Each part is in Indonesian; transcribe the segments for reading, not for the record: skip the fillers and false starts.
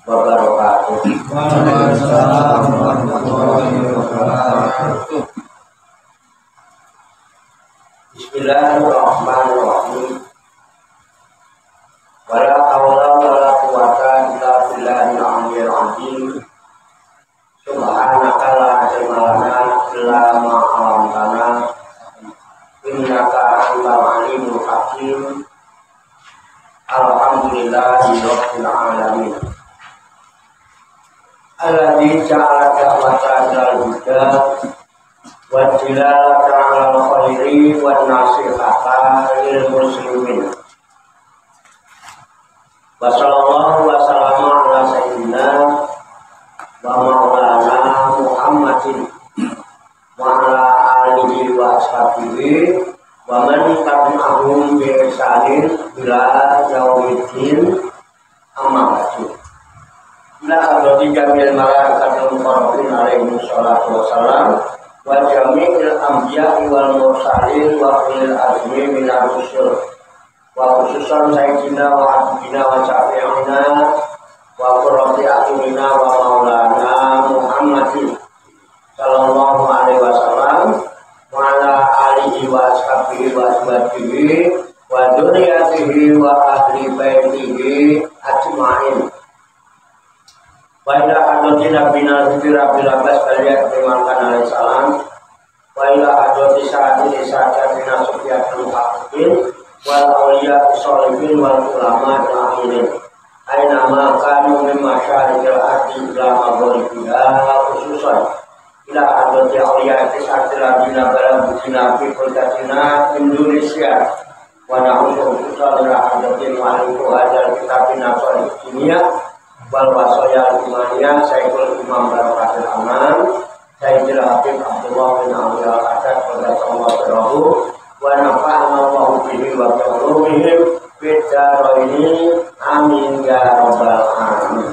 wabarakatuh. Waalaikumsalam warahmatullahi wabarakatuh. Bismillahirrahmanirrahim. Wala haula wala quwwata illa billahil aliyyil azim. Subhanaka la ilma lana illa ma 'allamtana innaka antal alimul hakim. Alhamdulillahi rabbil alamin. Alladzi ja'ala da'wata ilal huda wa dilalata 'alal khairi wan nasihata lil muslimin. Wa sallallahu wa sallama ala sayyidina wa maulana Muhammadin wa ala alihi wa ashabihi wa man tabi'ahum bi ihsanin ila yaumiddin. Amma ba'du. Ila hadrati jamil malaikatil muqarrabin alaihi salatu wassalam wa jami'il anbiya'i wal mursalin wa ulil azmi minar rusul wa khususan sayyidina wa habibina wa syafi'ina wa qurrati a'yunina wa maulana Muhammadin sallallahu alaihi wasallam wa ala alihi wa ashabihi wa azwajihi wa dzurriyyatihi wa ahli baitihi ajma'in. Wa ila hadrati nabiyina Rabbil Abbas Baliyat Bimankan alaihi salam wa ila hadrati sa'adini sa'adatina Sufyatul Haqqin wal awliya sholihin wal ulama al-aminin aina ma kanu min masyarikil ardi ila maghribiha khususan ila hadrati awliya tis'atil ladina balaguna fi qultatina Indonesia wa na'udzu khususan ila hadrati mu'allifu hadzal kitabina sholih dunia wal wasaya al-imaniyah Syekhul Imam Barakatul Aman Sayyidil Habib Abdullah bin Abdul Qadir radhiyallahu anhu wa nafa'ana Allahu bihi wa bi ulumihim fid dharaini amin ya rabbal alamin.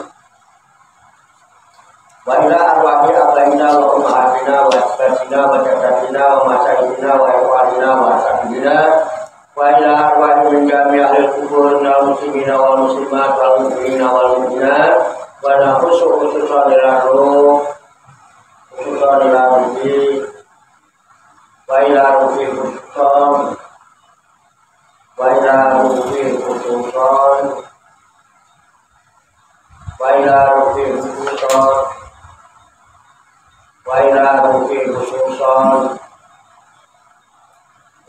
Wa ila arwahi abaina wa ummahatina wa asbabina wa jaddatina wa masyaykhina wa ikhwanina wa ashabina wa ila arwahi min jami'il kubur wal muslimina wal muslimat wal mu'minina wal mu'minat wa nahussu khususan ila ruh khususan ila ruhi wa ila ruhi khususan wa ila ruhi khususan wa ila ruhi khususan wa ila ruhi khususan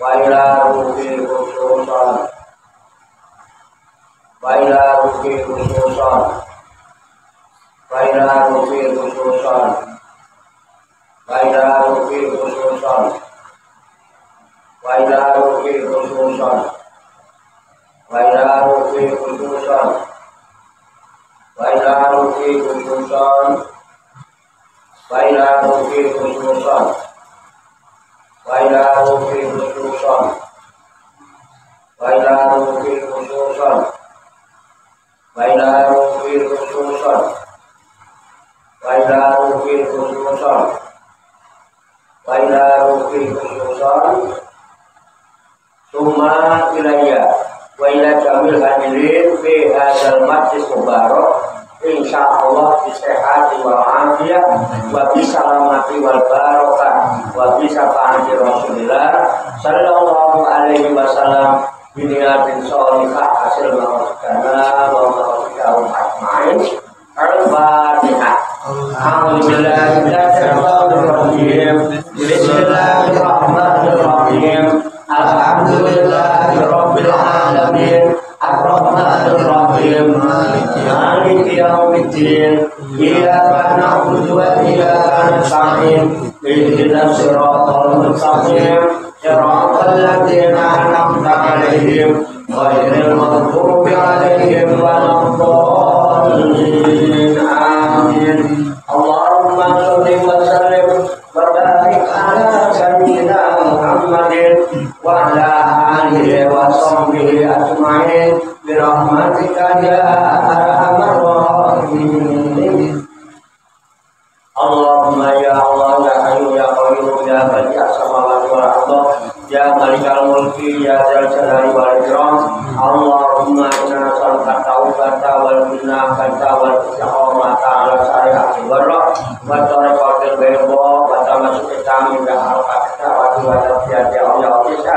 wa ila ruhi khususan wa ila ruhi khususan wa ila ruhi khususan wa ila ruhi khususan wa ila ruhi khususan wa ila ruhi khususan wa ila ruhi khususan wa ila ruhi khususan wa ila ruhi khususan wa ila ruhi khususan wa ila ruhi khususan wa ila ruhi khususan wa ila ruhi khususan summa ilayya wa ila jamil hadirin fi hadzal majlis mubarak insyaallah bi sihhati wal afiyah wa bi salamati wal barakah wa bi syafaati Rasulillah sallallahu alaihi wasallam bi niyatin sholihah hasil maqsadana wa maqsadahum ajmain. Al-Fatihah. A'udzubillahi minasyaitonir rajim. Bismillahirrahmanirrahim. Alhamdulillahi rabbil alamin. Ar-Rahmanir Rahim. Maliki yaumiddin. Iyyaka na'budu wa iyyaka nasta'in. Ihdinas siratal mustaqim. Siratal ladzina an'amta 'alaihim ghairil maghdubi 'alaihim waladdallin. Amin. Allahumma shalli wa sallim wa barik ala sayyidina Muhammadin wa ala alihi wa sahbihi ajma'in bi rahmatika ya arhamar rahimin. Allahumma ya Allah ya Hayyu ya Qayyum ya Badi'as samawati wal ardh ya Malikal mulki ya Dzal jalali wal ikram. Allahumma inna nas'aluka taubata wal wal bina kata wal istiqamata ala syariati warra wa tariqatil bayda wa tamassuki kami bil haqqi wa tawfiqi Allah bisa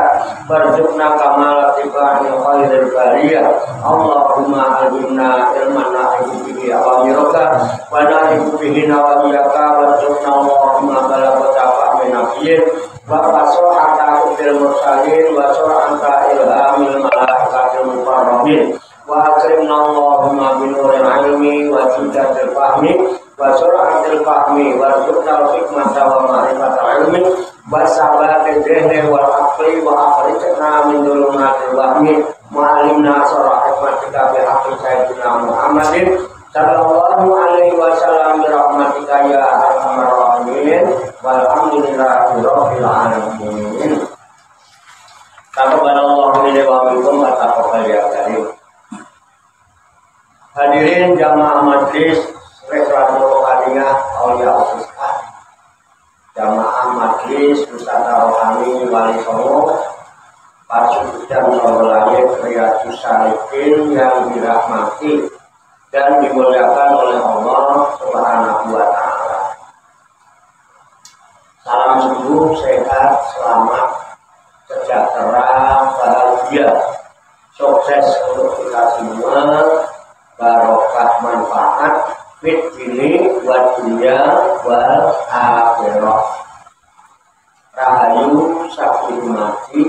berjukna kamal tibani khairil bariyah Allahumma alimna ilman nafi'u bihi wa miraka wa nafi'u bihi wa iyaka berjukna Allahumma balagata fahmi nabiyyin wa fasohata fil mursalin wa sur'anta ilhamil malaikatil mukarramin wa akrimna Allahumma binuril ilmi wa jidatil fahmi wa sur'atil fahmi wa rzuqnal hikmata wa ma'rifatal ilmi wa sabatil dhihni wal aqli wa akhrijna min dhulumatil wahmi ma'alimna surah hikmatika bi haqqi sayyidina Muhammadin sallallahu alaihi wasallam bi rahmatika ya arhamar rahimin walhamdulillahi rabbil alamin. Taqabbalallahu minna wa minkum wa taqabbal ya karim. Hadirin jamaah majlis Rekreasi Rohaniah Aulia Usisah, jamaah majlis wisata rohani Wali Songo, Pasurudan Songgolaya Riyadhus Shalihin yang dirahmati dan dimuliakan oleh Allah Subhanahu wa Ta'ala. Salam sembuh, sehat, selamat, sejahtera, bahagia, sukses untuk kita semua, barokah manfaat fit ini wa dunya wal akhirah. Rahayu sakit mati.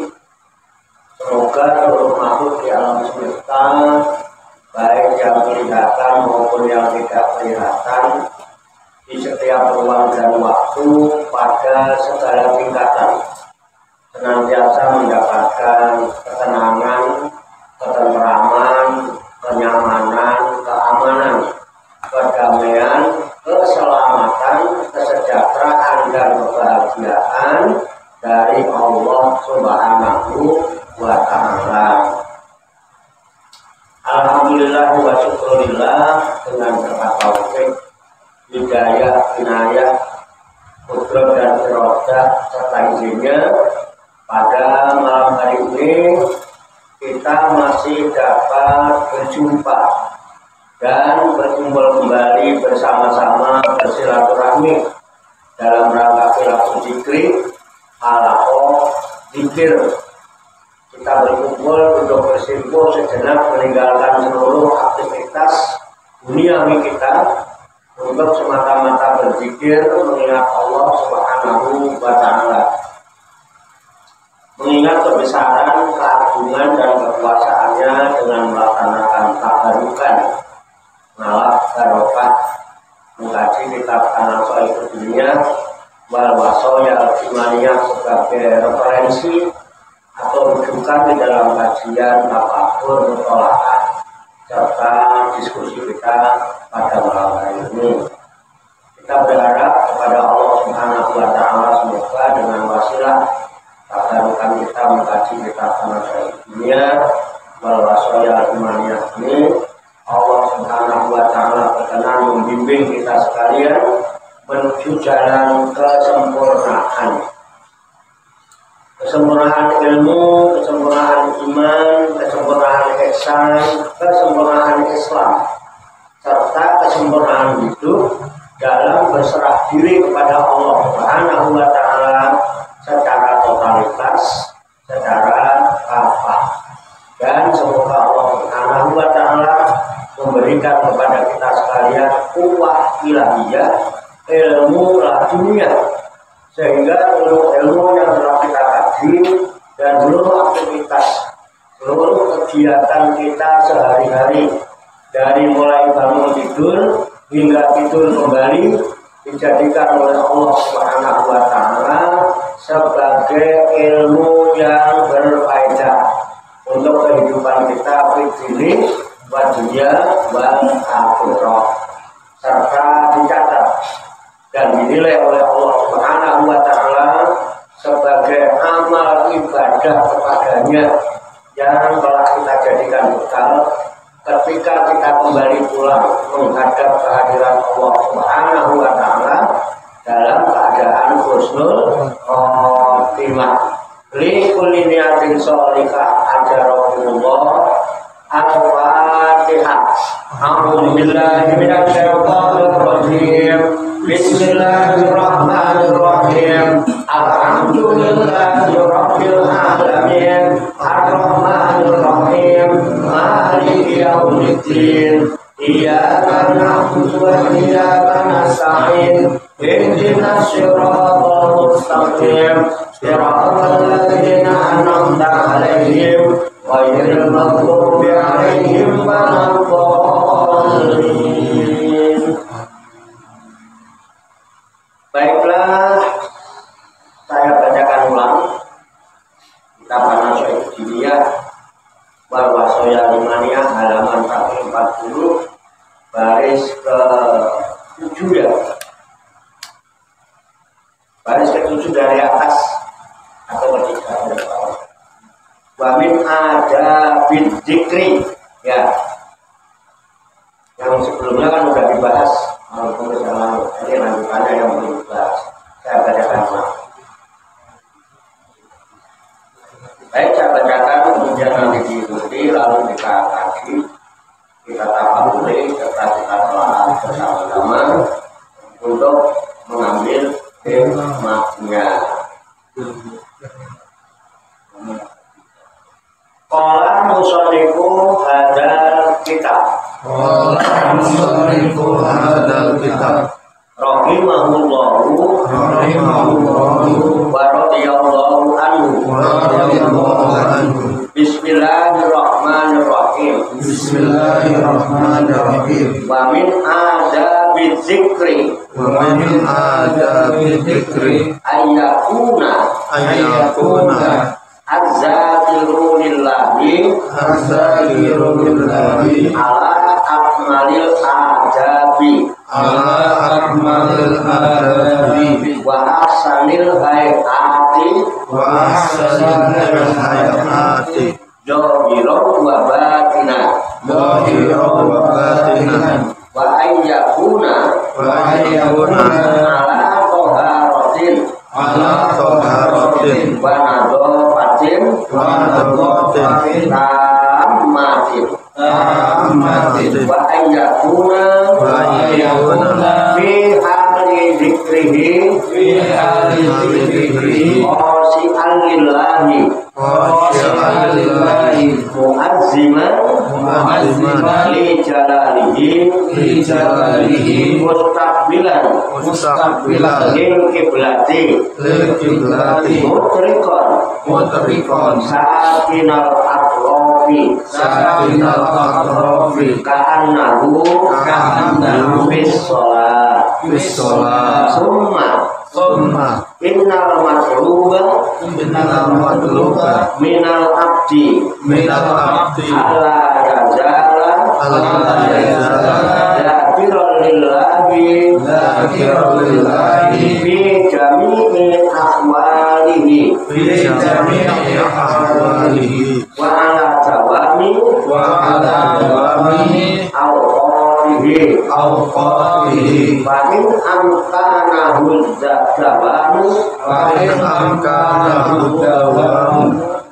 Semoga seluruh makhluk di alam semesta, baik yang kelihatan maupun yang tidak kelihatan, di setiap ruang dan waktu pada segala tingkatan, senantiasa mendapatkan ketenangan, ketenteraman, kenyamanan, keamanan, kedamaian, keselamatan, kesejahteraan dan kebahagiaan dari Allah Subhanahu wa Ta'ala. Alhamdulillah wa syukurillah dengan berkat taufik, hidayah, inayah, kudrat dan irodah serta izinnya pada malam hari ini kita masih dapat berjumpa dan berkumpul kembali bersama-sama bersilaturahmi dalam rangka khilafah zikri, halaqah zikir. Kita berkumpul untuk bersimpul sejenak meninggalkan seluruh aktivitas duniawi kita untuk semata-mata berzikir mengingat Allah Subhanahu wa Ta'ala, mengingat kebesaran, keagungan dan kekuasaannya dengan melaksanakan tabarukan, ngalap barokah, mengkaji kitab An-Nasaihud Dunia wal Wasoya Imaniyah sebagai referensi atau rujukan di dalam kajian tafakur, mutolaah serta diskusi kita pada malam hari ini. Kita berharap kepada Allah Subhanahu wa Ta'ala semoga dengan wasilah tabarukan kita mengkaji kitab An-Nasaihud Dunia wal Wasoya Imaniyah ini, Allah Subhanahu wa Ta'ala berkenan membimbing kita sekalian menuju jalan kesempurnaan. Kesempurnaan ilmu, kesempurnaan iman, kesempurnaan ihsan, kesempurnaan Islam, serta kesempurnaan hidup dalam berserah diri kepada Allah Subhanahu wa Ta'ala secara totalitas, secara kafah. Dan semoga Allah Subhanahu wa Ta'ala memberikan kepada kita sekalian kuwah ilahiyah, ilmu laduniyah, sehingga ilmu yang telah kita kaji dan seluruh aktivitas, seluruh kegiatan kita sehari-hari dari mulai bangun tidur hingga tidur kembali dijadikan oleh Allah Subhanahu wa Ta'ala sebagai ilmu yang berfaedah untuk kehidupan kita fitri wa dunya wa akhirah, serta dicatat dan dinilai oleh Allah Subhanahu wa Ta'ala sebagai amal ibadah kepadanya yang telah kita jadikan bekal ketika kita kembali pulang menghadap kehadiran Allah Subhanahu wa Ta'ala dalam keadaan husnul khotimah. Li kulli niyatin sholihah ajarahullah al-Fatihah. Al-Fatihah. A'udzubillahi minasyaitonir rajim. Bismillahirrahmanirrahim. Alhamdulillahi rabbil alamin. Ar-Rahmanir Rahim. Maliki yaumiddin. Iyyaka na'budu wa iyyaka nasta'in. Ihdinas siratal mustaqim. Siratal ladzina an'amta 'alaihim ghairil maghdubi 'alaihim waladdallin. Baiklah, saya bacakan ulang kitab An-Nasihat Diniyah wal Wasaya Limaniyah halaman 140 baris ke-7 ya. Baris ke-7 dari atas atau ketiga dari bawah. Wa min adabid dzikri ya. Yang sebelumnya kan sudah dibahas ini lanjutannya yang belum dibahas. Saya bacakan ulang. Baik, saya bacakan kemudian nanti diikuti lalu kita kaji, kita tafakuri, serta kita telah bersama-sama untuk mengambil hikmahnya. Qala musannifu hadzal kitab. Qala musannifu hadzal kitab. Rahimahullahu wa radhiyallahu anhu. Bismillahirrahmanirrahim. Bismillahirrahmanirrahim. Wa min adabiz zikri. Wa min adabiz zikri Ayyakuna azzakiru lillahi ala akmalil adabi wa ahsanil hayati zahiran wa batinan wa ayyakuna ala toharatin wa nadhafatin tammatin wa ayyakuna fi hali dzikrihi khashi'an lillahi mu'azziman li jalalihi mustaqbilan lil kiblati mutrikon sakinal atrofi ka'annahu bis sholat summa innal matluba minal abdi ala yazala zakiran lillahi fi jami'i ahwalihi wa ala dawami awqatihi fa in amkanahu dawamu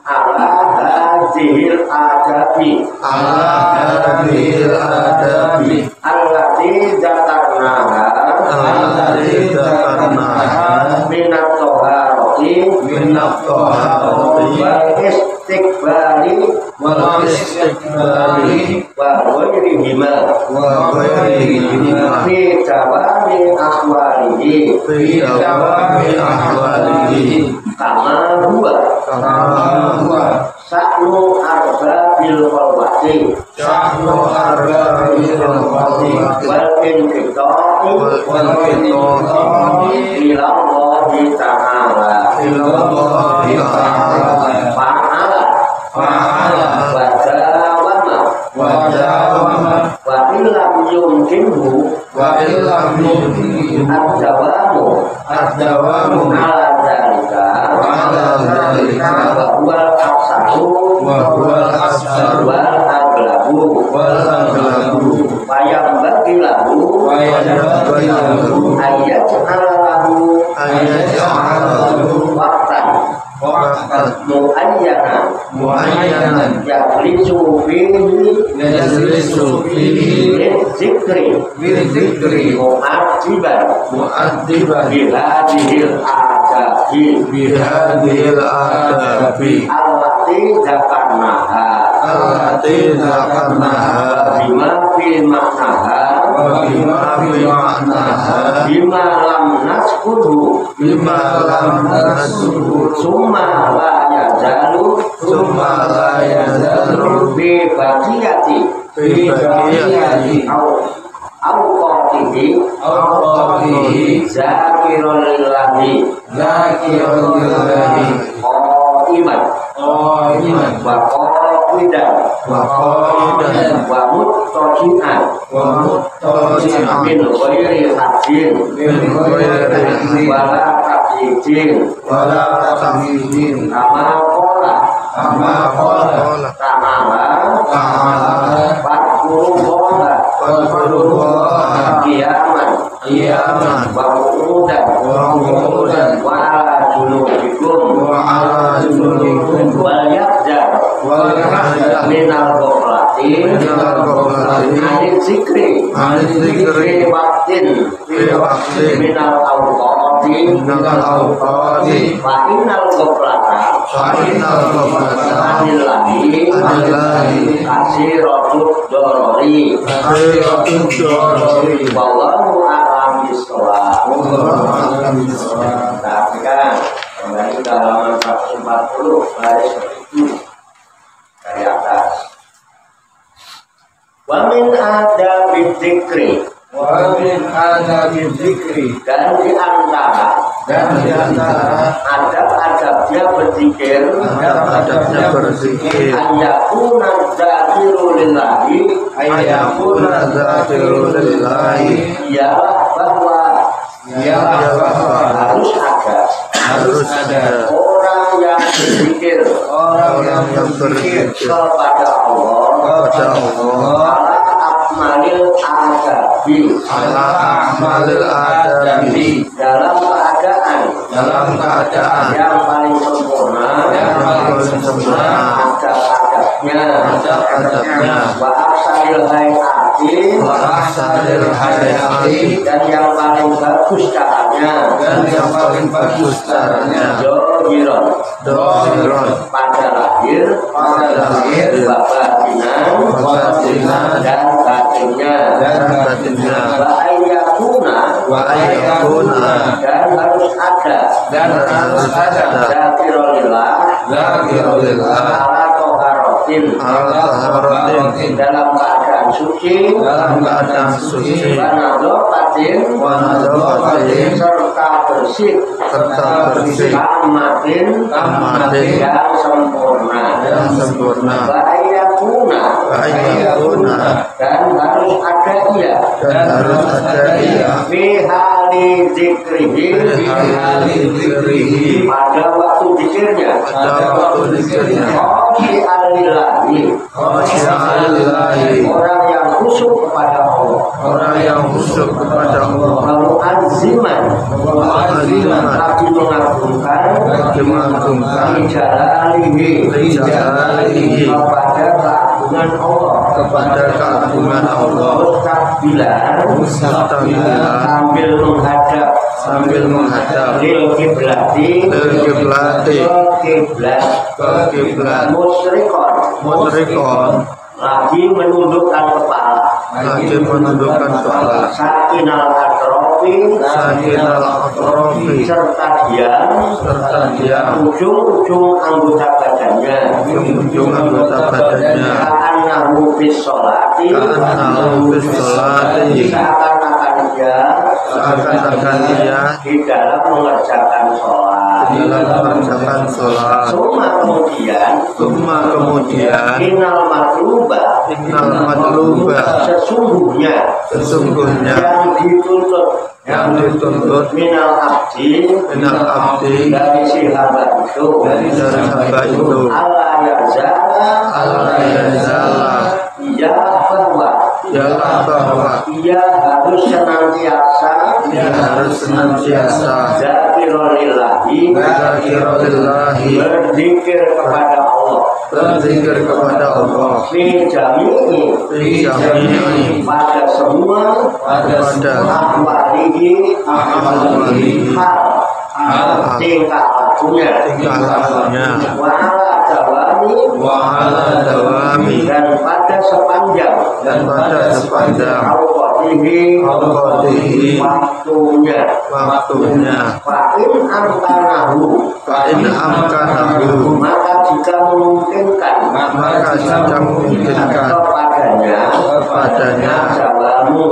ala hadhil adabi allati zakarnaha minat toharoti wal istiqbali wa ghairihima fi dawami ahwalihi kama huwa sa'nu arbabil khalwati wal inqita'i ila Allah ta'ala fa'ala wa illam yumkinhu ad-dawamu ala dzalika wa huwal afsaru wal aglabu ayam bagilahu ayat lahu waqtan muayyana muayyanan yajlisu fihi zikri mu'addiban bihadihil adabi allati zakarnaha bima fi maknaha bima lam naskudu summa la yazalu bi baqiyati au qatihi zakirun lillahi iman wa qa'idan wa muttaji'an min ghairi hadin wala tahdidin kama qala ta'ala fadkurullaha qiyaman wa qu'udan wa ala junubikum wal yahzar minal ghaflati anil zikri fi waqtin minal awqati fa innal ghaflata anillahi kasiratud dorori wallahu a'lam bishawab. Perhatikan kembali ke halaman 140 baris 7 dari atas. Wa min adabi dzikri dan di antara adab-adabnya berzikir ayyakuna dzakiru lillahi ialah bahwa harus ada orang yang berzikir kepada Allah akmalil adabi dalam keadaan yang paling sempurna adab-adabnya wa ahsanil hayati dan yang paling bagus caranya dohiron pada lahir batinan dan batinnya wa ayyakuna dan harus ada zakirulillah ala toharotin dalam keadaan suci wanadopatin serta bersih kamatin yang sempurna wa ayyakuna dan harus ada ia fi hali zikrihi pada waktu zikirnya orang yang khusyuk kepada Allah lalu aziman tapi mengagungkan jalalihi kepada keagungan Allah sambil menghadap lil kiblati ke kiblat musyrikon lagi menundukkan kepala sakinal atrofi serta diam ujung-ujung anggota badannya ka'annahu bis sholati seakan-akan dia di dalam mengerjakan sholat Suma kemudian Innal matluba Sesungguhnya yang dituntut minal abdi dari si hamba itu Allah yazala ia bahwa ialah bahwa ia harus senantiasa zakirolillahi berzikir kepada Allah fi jami'i pada semua ahwalihi hal tingkah lakunya wa ala dawami dan pada sepanjang awqatihi waktunya fa in amkanahu maka jika memungkinkan kepadanya dawamu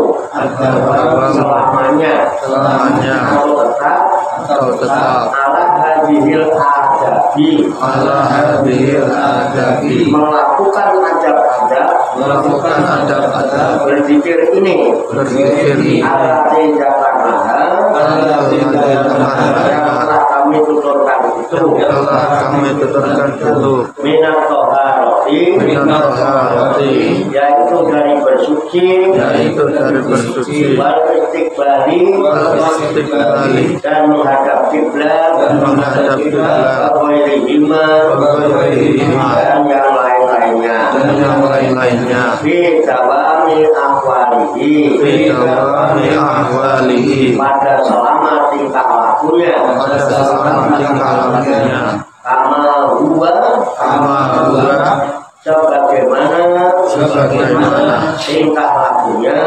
selamanya atau tetap ala hadhil adabi melakukan adab berzikir ini ala tindakan yang kami tuturkan itu minat toharoti yaitu dari bersuci wal istiqbali dan menghadap kiblat dan yang lainnya fi dawami ahwalihi pada selama tingkah lakunya kama huwa sebagaimana tingkah lakunya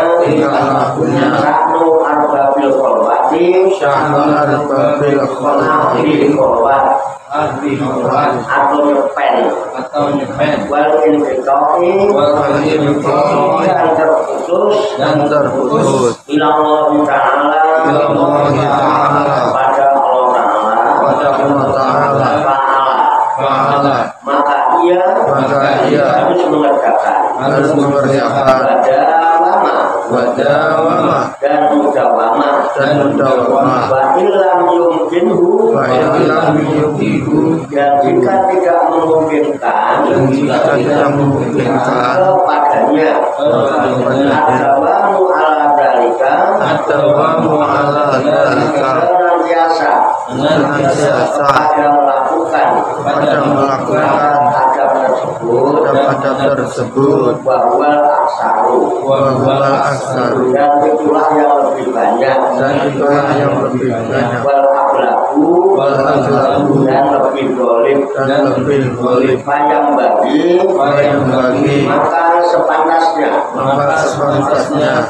sya'nu arbabil kholwati atau nyepen wal inqita'i dan terputus ilallah ta'ala pada Allah ta'ala maka ia harus mengerjakan wadawama dan mudawama wa illam yumkinhu dan jika tidak memungkinkan kepadanya adawamu ala dalika senantiasa pada melakukan adab tersebut bahwa aksaru dan itulah yang lebih banyak wal aglabu dan lebih dolim yang bagi maka sepantasnya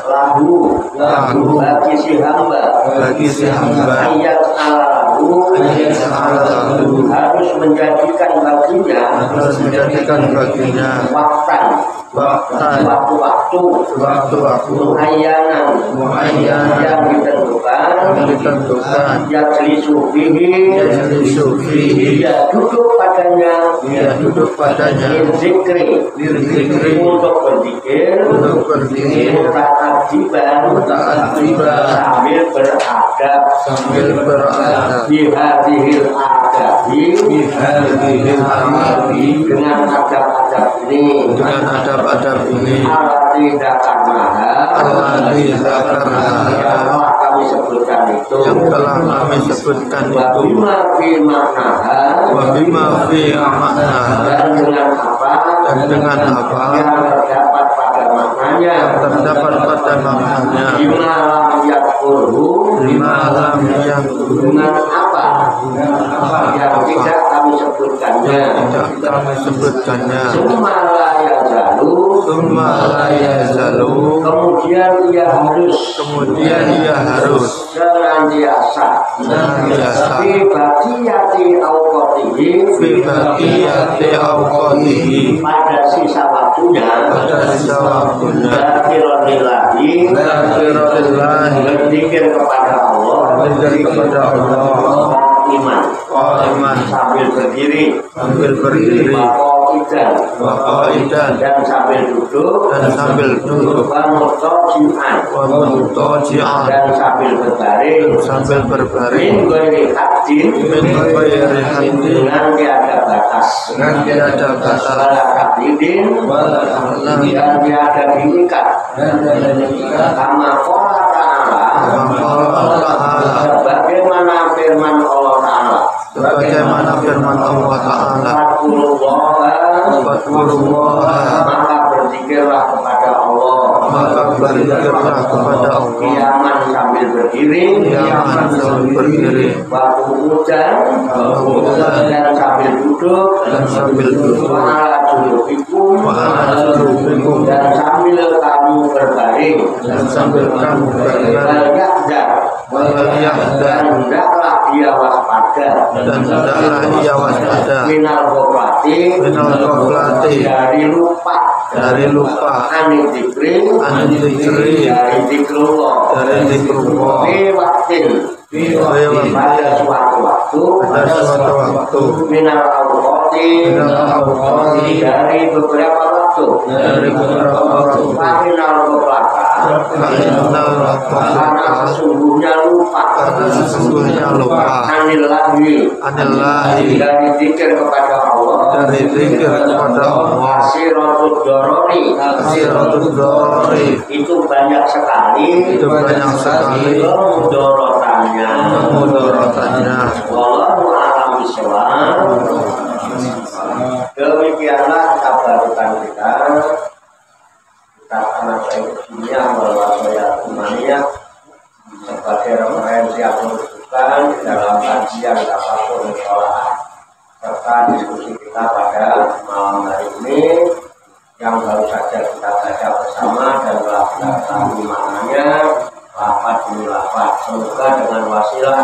lahu bagi si hamba ayat alahu harus menjadikan baginya waktu-waktu muayyanan yang ditentukan yajlisu fihi dia duduk padanya zikri untuk berzikir sambil beradab bihadihil adabi dengan adab ini yang telah kami sebutkan itu wabima fi maknaha dan dengan apa yang terdapat pada maknanya lima lam yadkurhu dengan apa yang tidak kami sebutkannya summa la yazalu kemudian ia harus senantiasa fi baqiyati awqatihi pada sisa waktunya berzikir kepada Allah iman sambil berdiri qaidan dan sambil duduk dan sambil duduk wa mutaji'an dan sambil berbaring min ghairi haddin dengan tiada batas wala taklidin dan tiada diikat kama qala ta'ala sebagaimana firman Allah Ta'ala maka berzikirlah kepada Allah kiaman sambil berdiri waktu hujan dan sambil duduk wa'ala junubikum dan sambil kamu berbaring dan hendaklah dia waspada minal ghaflati dari lupa anil dzikri dari zikrullah pada suatu waktu minal awqati dari beberapa waktu minal ghaflati karena sesungguhnya lupa anillahi dari zikir kepada Allah asiratud dorori itu banyak sekali mudorotannya wallahu a'lam bishawab. Demikianlah kabarukan kita anak saya dunia bahwa saya umaniyah sebagai referensi yang menunjukkan dalam kajian apapun sekolah serta diskusi kita pada malam hari ini yang baru saja kita baca bersama dan telah kita ketahui maknanya lafaz demi lafaz. Semoga dengan wasilah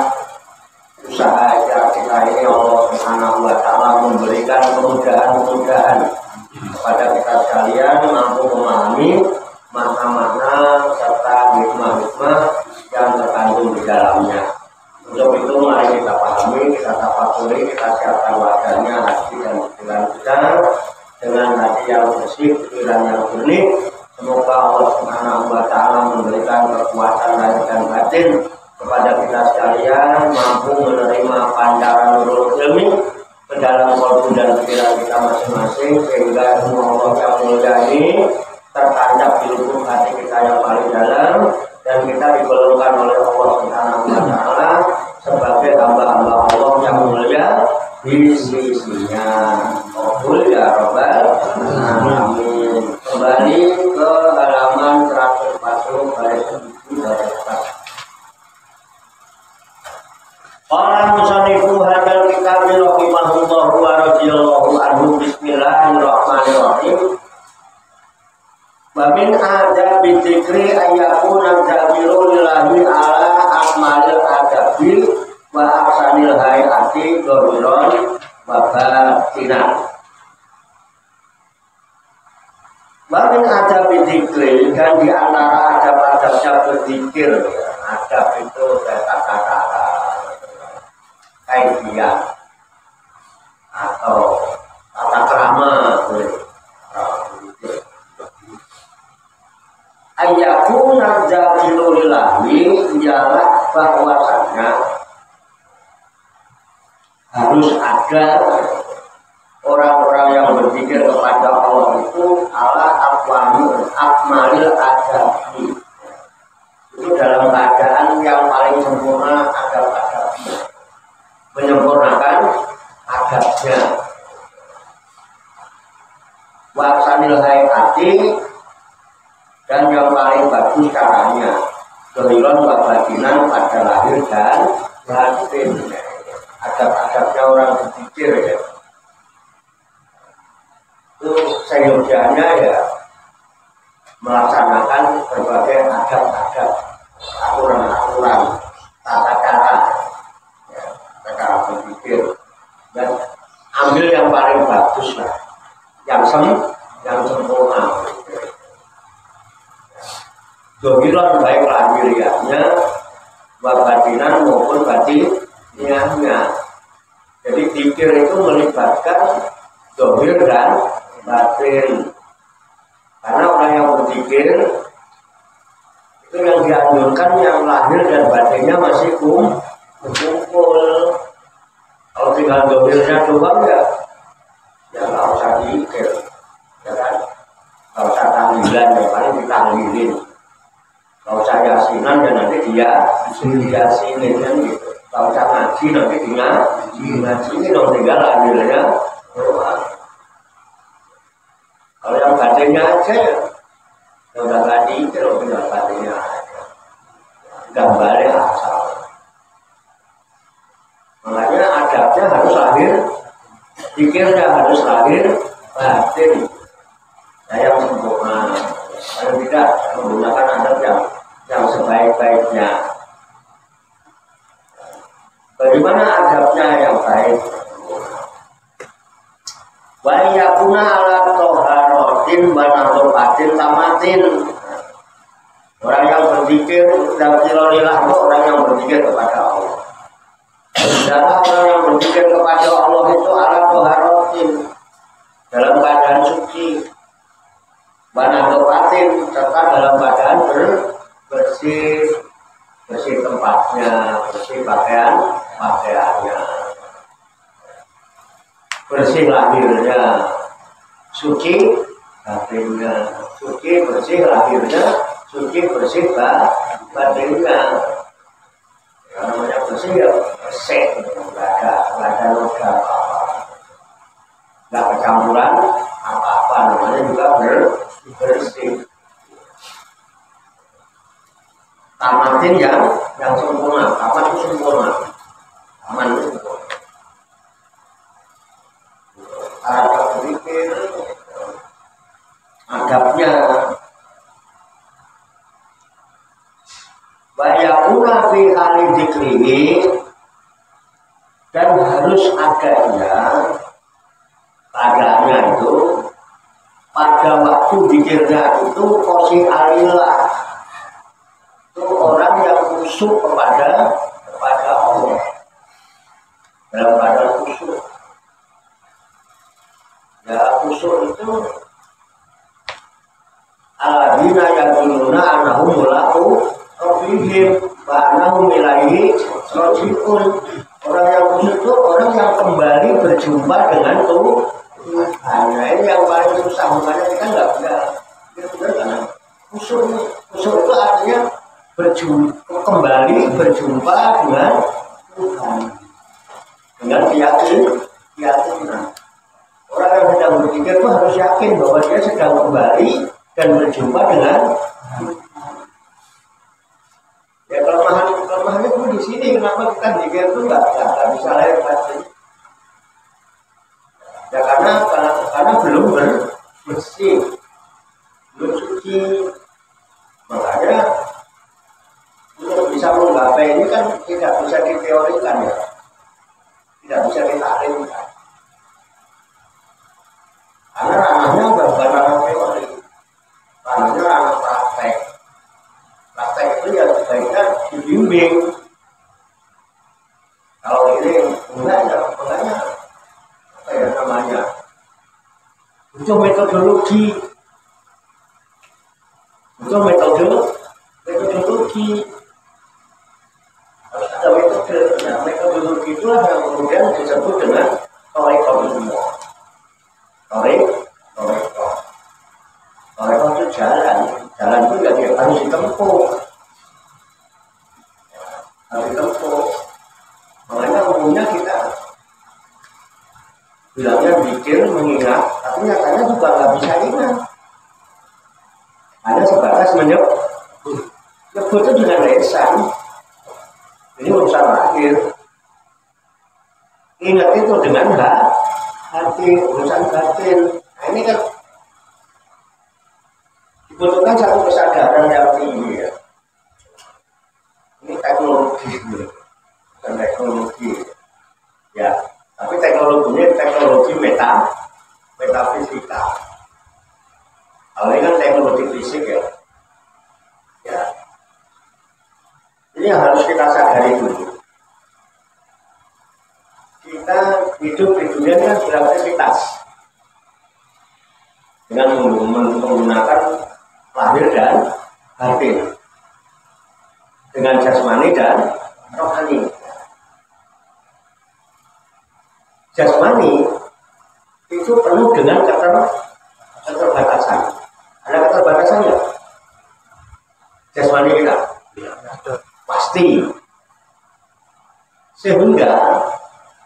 usaha kita ini Allah Subhanahu wa Ta'ala memberikan kemudahan-kemudahan kepada kita sekalian mampu memahami makna-makna serta hikmah-hikmah yang terkandung di dalamnya. Untuk itu mari kita pahami, kita tafakuri, kita siapkan wajahnya, hati dan pikiran kita dengan hati yang bersih, pikiran yang jernih. Semoga Allah Subhanahu wa Ta'ala memberikan kekuatan lahir dan batin kepada kita sekalian mampu menerima pancaran nurul ilmi ke dalam kalbu dan pikiran kita masing-masing sehingga semua Allah yang mulia ini tertancap di lubuk hati kita yang paling dalam dan kita digolongkan oleh Allah Subhanahu wa Ta'ala sebagai hamba-hamba Allah yang mulia di sisinya. Qabul ya rabbal alamin. Kembali ke halaman 140 baris 7 dari atas. Qala musannifu hadzal kitab rahimahullahu wa radhiyallahu anhu bismillahirrahmanirrahim. Wa min adabi dzikri ayyakuna dzakiru lillahi ala akmalil adabi wa ahsanil hayati dhahiran wa batinan. Wa min adabi dzikri dan di antara adab-adabnya berzikir, adab itu kata-kata kaifiah atau tata krama ayyakuna dzakiru lillahi ialah bahwasanya harus ada orang-orang yang berzikir kepada Allah itu ala akmalil adabi, itu dalam keadaan yang paling sempurna adab-adabnya, menyempurnakan adabnya. Waksanil hayati dan yang paling bagus caranya dohiron wa batinan pada lahir dan batin. Adab-adabnya orang berzikir ya itu seyogianya ya melaksanakan berbagai adab-adab, aturan-aturan, tata cara ya, cara berpikir dan ambil yang paling bagus lah, yang sempurna. Dohiron baik lahiriahnya, wabatinan maupun batinnya. Jadi zikir itu melibatkan dohir dan batin. Karena orang yang berzikir itu yang dianjurkan yang lahir dan batinnya masih kumpul. Kalau tinggal dohirnya doang ya nggak usah zikir, ya kan? Nggak usah tahlilan, ya paling ditahlilin. Nggak usah yasinan dan nanti dia yasinin kan gitu. Nggak usah ngaji nanti dia ngaji ini dong tinggal lahirnya doang. Kalau yang batinnya aja ya udah nggak zikir, udah batinnya aja. Gambarnya asal. Makanya adabnya harus lahir, zikirnya harus lahir batin. Yang sempurna. Kalau tidak menggunakan adab yang sebaik-baiknya. Bagaimana adabnya yang baik? Wa yakuna ala toharotin wa nazofatin tamatin. Orang yang berzikir dan tilalilah orang yang berzikir kepada Allah. Adalah orang yang berzikir kepada Allah itu ala toharotin, dalam keadaan suci, wa nazofatin, serta dalam keadaan bersih tempatnya, bersih pakaiannya, bersih lahirnya, suci batinnya, suci bersih lahirnya, suci bersih batinnya. Yang namanya bersih ya bersih, nggak ada noda apa-apa, nggak kecampuran apa-apa, namanya juga bersih. Tamatin yang sempurna, tamat itu sempurna, taman itu sempurna. Cara berpikir, adabnya, bayakuna fi hali dzikrihi, dan harus adanya padanya itu pada waktu dzikirnya itu kosi alillah, itu orang yang khusyuk kepada Allah, dalam keadaan khusyuk. Ya khusyuk itu aladina yang duluna anahum mulaku rabbihim wa anahum ilaihi raji'un. Orang yang khusyuk itu orang yang kembali berjumpa dengan Tuhan. Nah, ini yang paling susah, makanya kita nggak benar karena khusyuk itu artinya kembali berjumpa dengan Tuhan dengan keyakinan. Orang yang sedang berzikir itu harus yakin bahwa dia sedang kembali dan berjumpa dengan ya. Kelemahannya itu di sini, kenapa kita zikir itu nggak bisa lahir batin ya, karena belum bersih, belum suci. Makanya untuk bisa menggapai ini kan tidak bisa diteorikan ya, tidak bisa ditaklimkan. Karena ranahnya bukan ranah teori, ranahnya ranah praktek. Praktek itu ya sebaiknya dibimbing. Kalau ini enggak ya, makanya apa ya namanya? Butuh metodologi, butuh metodologi. Harus ada metode. Nah, metodologi itulah yang kemudian disebut dengan thariqah ilmu. Thariqah itu jalan itu ya harus ditempuh. Makanya umumnya kita bilangnya zikir mengingat, tapi nyatanya juga nggak bisa ingat. Hanya sebatas menyebut itu dengan lisan. Ini urusan akhir. Ingat itu dengan hati, urusan batin. Nah, ini kan dibutuhkan satu kesadaran yang tinggi ya. Ini teknologi, bukan teknologi ya. Tapi teknologinya teknologi metafisika. Kalau ini kan teknologi fisik ya. Ya. Ini yang harus kita sadari dulu. Kita hidup di dunia ini kan beraktivitas. dengan menggunakan lahir dan batin, dengan jasmani dan rohani. Jasmani itu penuh dengan keterbatasan. Ada keterbatasannya. Jasmani kita pasti. Sehingga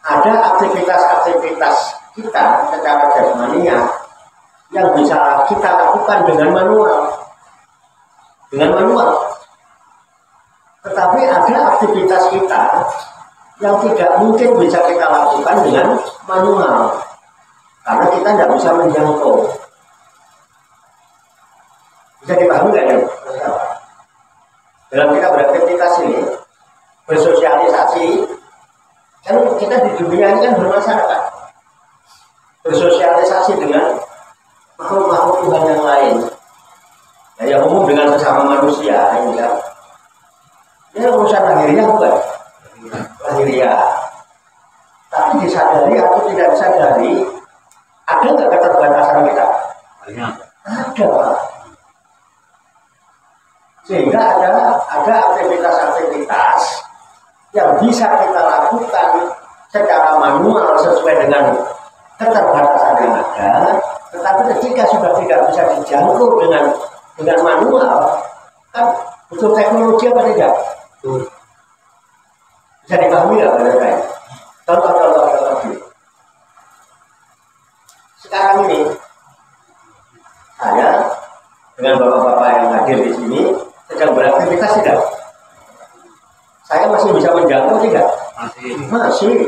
ada aktivitas-aktivitas kita secara jasmania yang bisa kita lakukan dengan manual. Tetapi ada aktivitas kita yang tidak mungkin bisa kita lakukan dengan manual, karena kita tidak bisa menjangkau. Bisa dipahami nggak ya? Dalam kita beraktivitas ini, bersosialisasi, kan kita di dunia ini kan bermasyarakat, bersosialisasi dengan makhluk-makhluk Tuhan yang lain, ya, yang umum dengan sesama manusia, ini kan. Ini urusan lahiriah bukan? Lahiriah. Tapi disadari atau tidak disadari, ada nggak keterbatasan kita? Ada. Sehingga ada aktivitas-aktivitas yang bisa kita lakukan secara manual sesuai dengan keterbatasan yang ada. Tetapi ketika sudah tidak bisa dijangkau dengan manual, kan butuh teknologi apa tidak? Bisa dipahami nggak pada saya? Contoh. Sekarang ini saya dengan bapak-bapak yang hadir di sini sedang beraktivitas tidak? Saya masih bisa menjangkau tidak? Masih.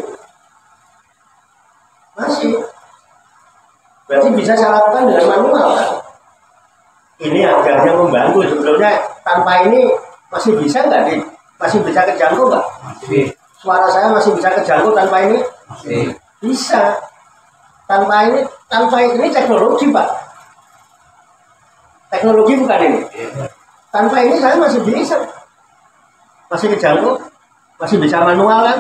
Berarti bisa saya lakukan dengan manual kan? Ini agarnya membantu. Sebetulnya tanpa ini masih bisa nggak nih? Masih bisa kejangkau nggak? Masih. Suara saya masih bisa kejangkau tanpa ini? Masih. Bisa. Tanpa ini teknologi, Pak. Teknologi bukan ini. Tanpa ini saya masih bisa. Masih kejangkau, masih bisa manual kan?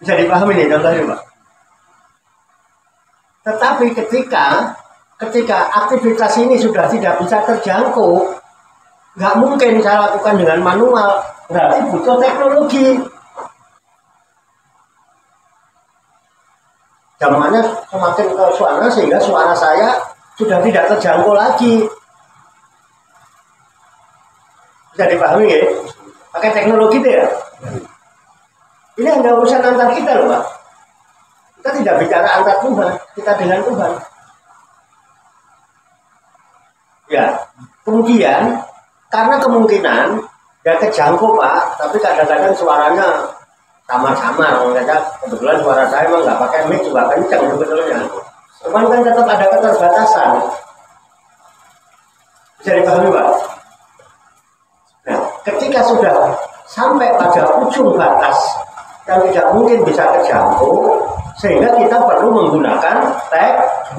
Bisa dipahami nih contohnya, Pak. Tetapi ketika aktivitas ini sudah tidak bisa terjangkau, nggak mungkin saya lakukan dengan manual, berarti butuh teknologi. Zamannya semakin ke suara sehingga suara saya sudah tidak terjangkau lagi. Bisa dipahami ya? Pakai teknologi itu ya? Ini hanya urusan antar kita loh, Pak. Kita tidak bicara antar Tuhan, kita dengan Tuhan. Ya, kemudian karena kemungkinan ya kejangkau, Pak, tapi kadang-kadang suaranya sama-sama. Kebetulan suara saya emang nggak pakai mic juga kencang sebetulnya. Cuman kan tetap ada keterbatasan. Bisa dipahami, Pak? Nah, ketika sudah sampai pada ujung batas yang tidak mungkin bisa terjangkau, sehingga kita perlu menggunakan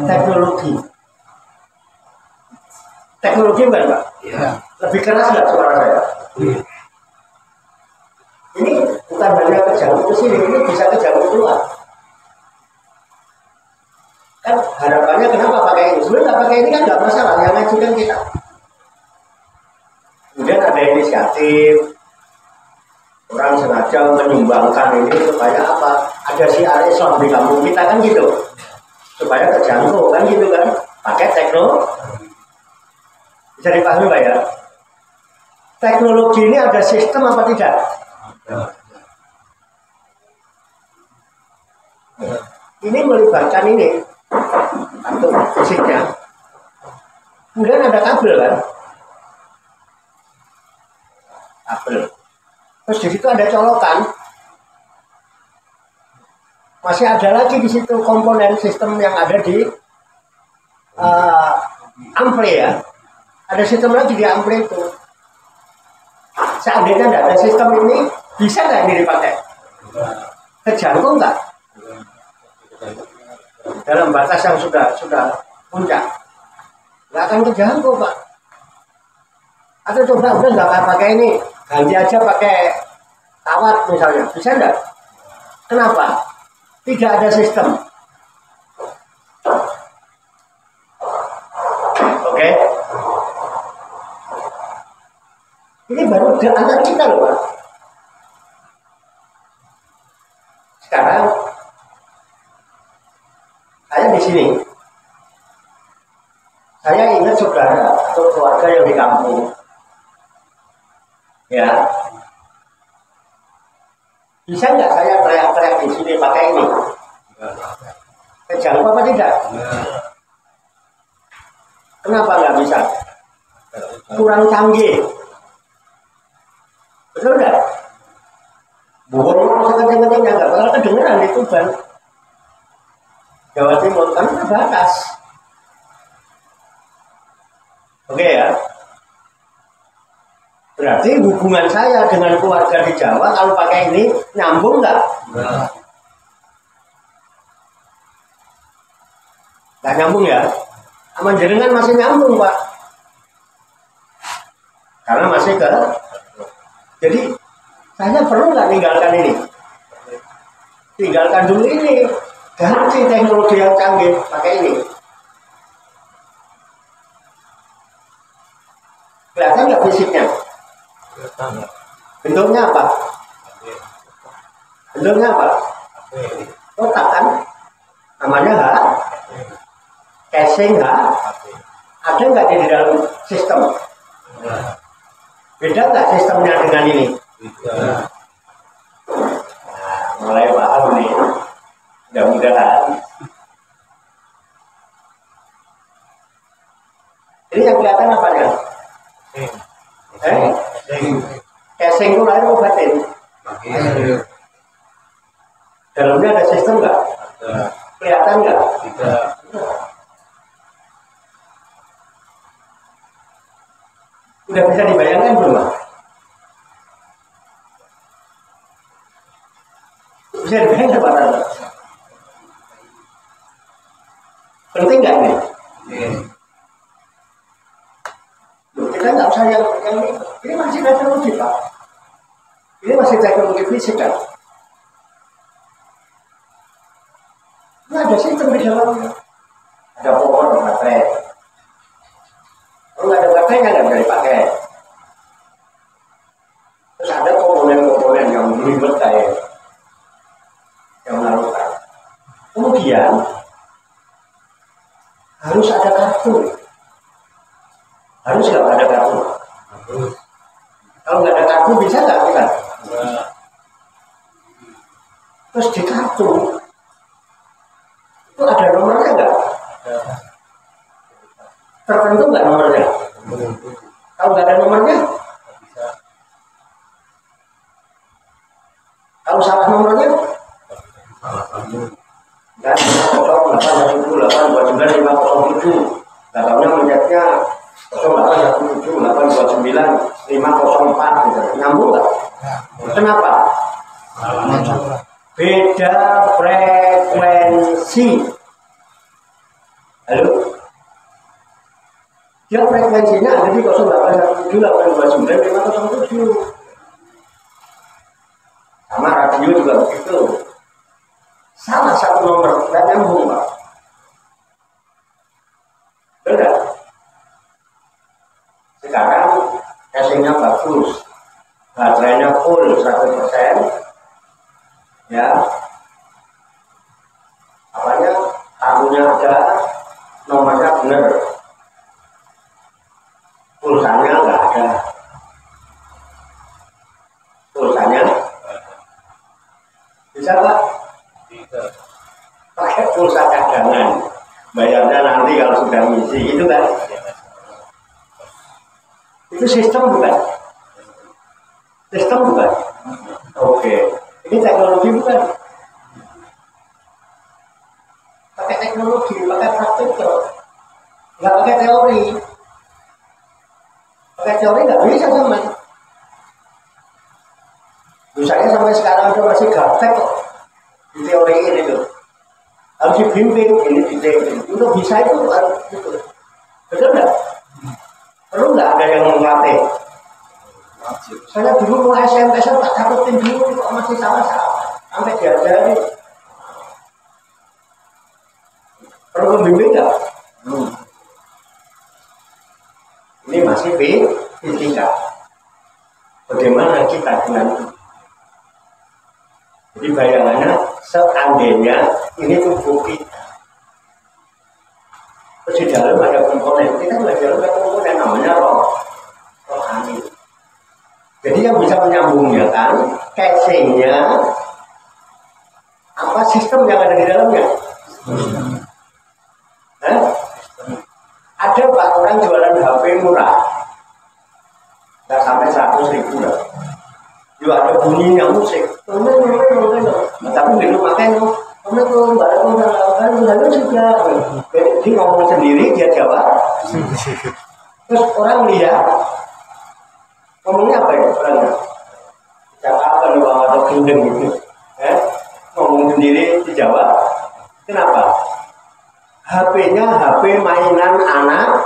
teknologi. Teknologi bukan, Pak? Ya. Lebih keras nggak suara saya? Ini bukan hanya kejangkau ke sini, ini bisa kejangkau keluar. Kan harapannya kenapa pakai ini? Sebenarnya nggak pakai ini kan nggak masalah, yang ngajukan kita. Kemudian ada inisiatif, orang sengaja menyumbangkan ini supaya apa? Ada siar Islam di kampung kita kan gitu, supaya terjangkau kan gitu kan? Pakai teknologi. Bisa dipahami, Pak ya? Teknologi ini ada sistem apa tidak? Ini melibatkan ini atau fisiknya. Kemudian ada kabel kan? Kabel. Terus di situ ada colokan. Masih ada lagi di situ komponen sistem yang ada di ampli ya. Ada sistem lagi di ampli itu. Seandainya tidak ada sistem ini, bisa nggak ini dipakai? Terjangkau nggak? Dalam batas yang sudah puncak, nggak akan terjangkau, Pak. Atau coba udah nggak pakai ini, ganti aja pakai kawat misalnya, bisa nggak? Kenapa? Tidak ada sistem. Ini baru di antara kita loh Pak. Sekarang saya di sini, saya ingat saudara atau keluarga yang di kampung, ya, bisa nggak saya teriak-teriak di sini pakai ini? Kejangkau apa tidak? Kenapa nggak bisa? Kurang canggih. Betul nggak? Bohong sekencang-kencangnya nggak bakal kedengeran di Tuban. Jawa Timur kan terbatas. Oke ya. Berarti hubungan saya dengan keluarga di Jawa kalau pakai ini nyambung nggak? Nggak nyambung ya? Sama jenengan masih nyambung Pak. Karena masih ke. Jadi saya perlu nggak tinggalkan ini? Tinggalkan dulu ini. Ganti teknologi yang canggih pakai ini. Kelihatan nggak fisiknya? Bentuknya apa? Bentuknya apa? Kotak kan? Namanya H. Casing H. Ada nggak di dalam sistem? Beda nggak sistemnya dengan ini? Nah, mulai paham nih. Mudah-mudahan. Ini yang kelihatan apa ya? Casing itu lahir batin. Dalamnya ada sistem nggak? Kelihatan nggak? Tidak. Udah bisa dibayangkan belum? Bisa dibayangkan Pak Tanda? Penting nggak ini? Kita nggak usah yang ini masih teknologi Pak. Ini masih teknologi fisik kan? Ini ada sistem di dalamnya. Ada pohon, baterai. Kalau nggak ada baterainya nggak bisa dipakai. Terus ada komponen-komponen yang ribet kayak yang melakukan. Kemudian harus ada kartu. Harus nggak ada kartu? Harus. Kalau nggak ada kartu bisa nggak kita? Terus di kartu itu ada nomornya nggak? Tertentu nggak nomornya? Kalau nggak ada nomornya? Kalau salah nomornya? Dan 0817829507. Datanya mencetnya 0817829504 gitu. Nyambung nggak? Kenapa? Beda frekuensi. Halo? Dia frekuensinya ada di 0817829507. Sama radio juga begitu. Salah satu nomor nggak nyambung Pak. Benar. Sekarang casingnya bagus, baterainya full 100%, ya. Apanya? Kartunya ada, nomornya benar. Pulsanya nggak ada. Pulsanya bisa Pak? Tidak. Pakai pulsa cadangan. Bayarnya nanti kalau sudah ngisi, itu kan? Itu sistem bukan? Sistem bukan? Oke. Ini teknologi bukan? Pakai teknologi, pakai praktik tuh. Nggak pakai teori. Pakai teori nggak bisa sama. Misalnya sampai sekarang itu masih gaptek kok. Di teori ini tuh. Harus dibimbing, ini dibimbing. Untuk bisa itu harus gitu. Betul nggak? Perlu nggak ada yang melatih? Saya dulu mau SMP, saya tak cakutin dulu, kok masih salah-salah. Sampai diajari. Perlu pembimbing nggak? Ini masih fisika. bagaimana kita dengan itu? Jadi bayangannya seandainya ini tubuh kita, terus di dalam ada komponen, kita juga di dalam ada komponen namanya rohani. Jadi yang bisa menyambungnya kan casingnya apa sistem yang ada di dalamnya. Ada Pak orang jualan HP murah, nggak sampai 100.000 lah. Juga ada bunyinya musik, tapi belum makan, kamu tuh baru juga. Jadi ngomong sendiri dia jawab, terus orang lihat, ngomongnya apa ya orangnya? Cakap apa nih bang atau gendeng gitu? Ngomong sendiri dijawab, kenapa? HP-nya HP mainan anak,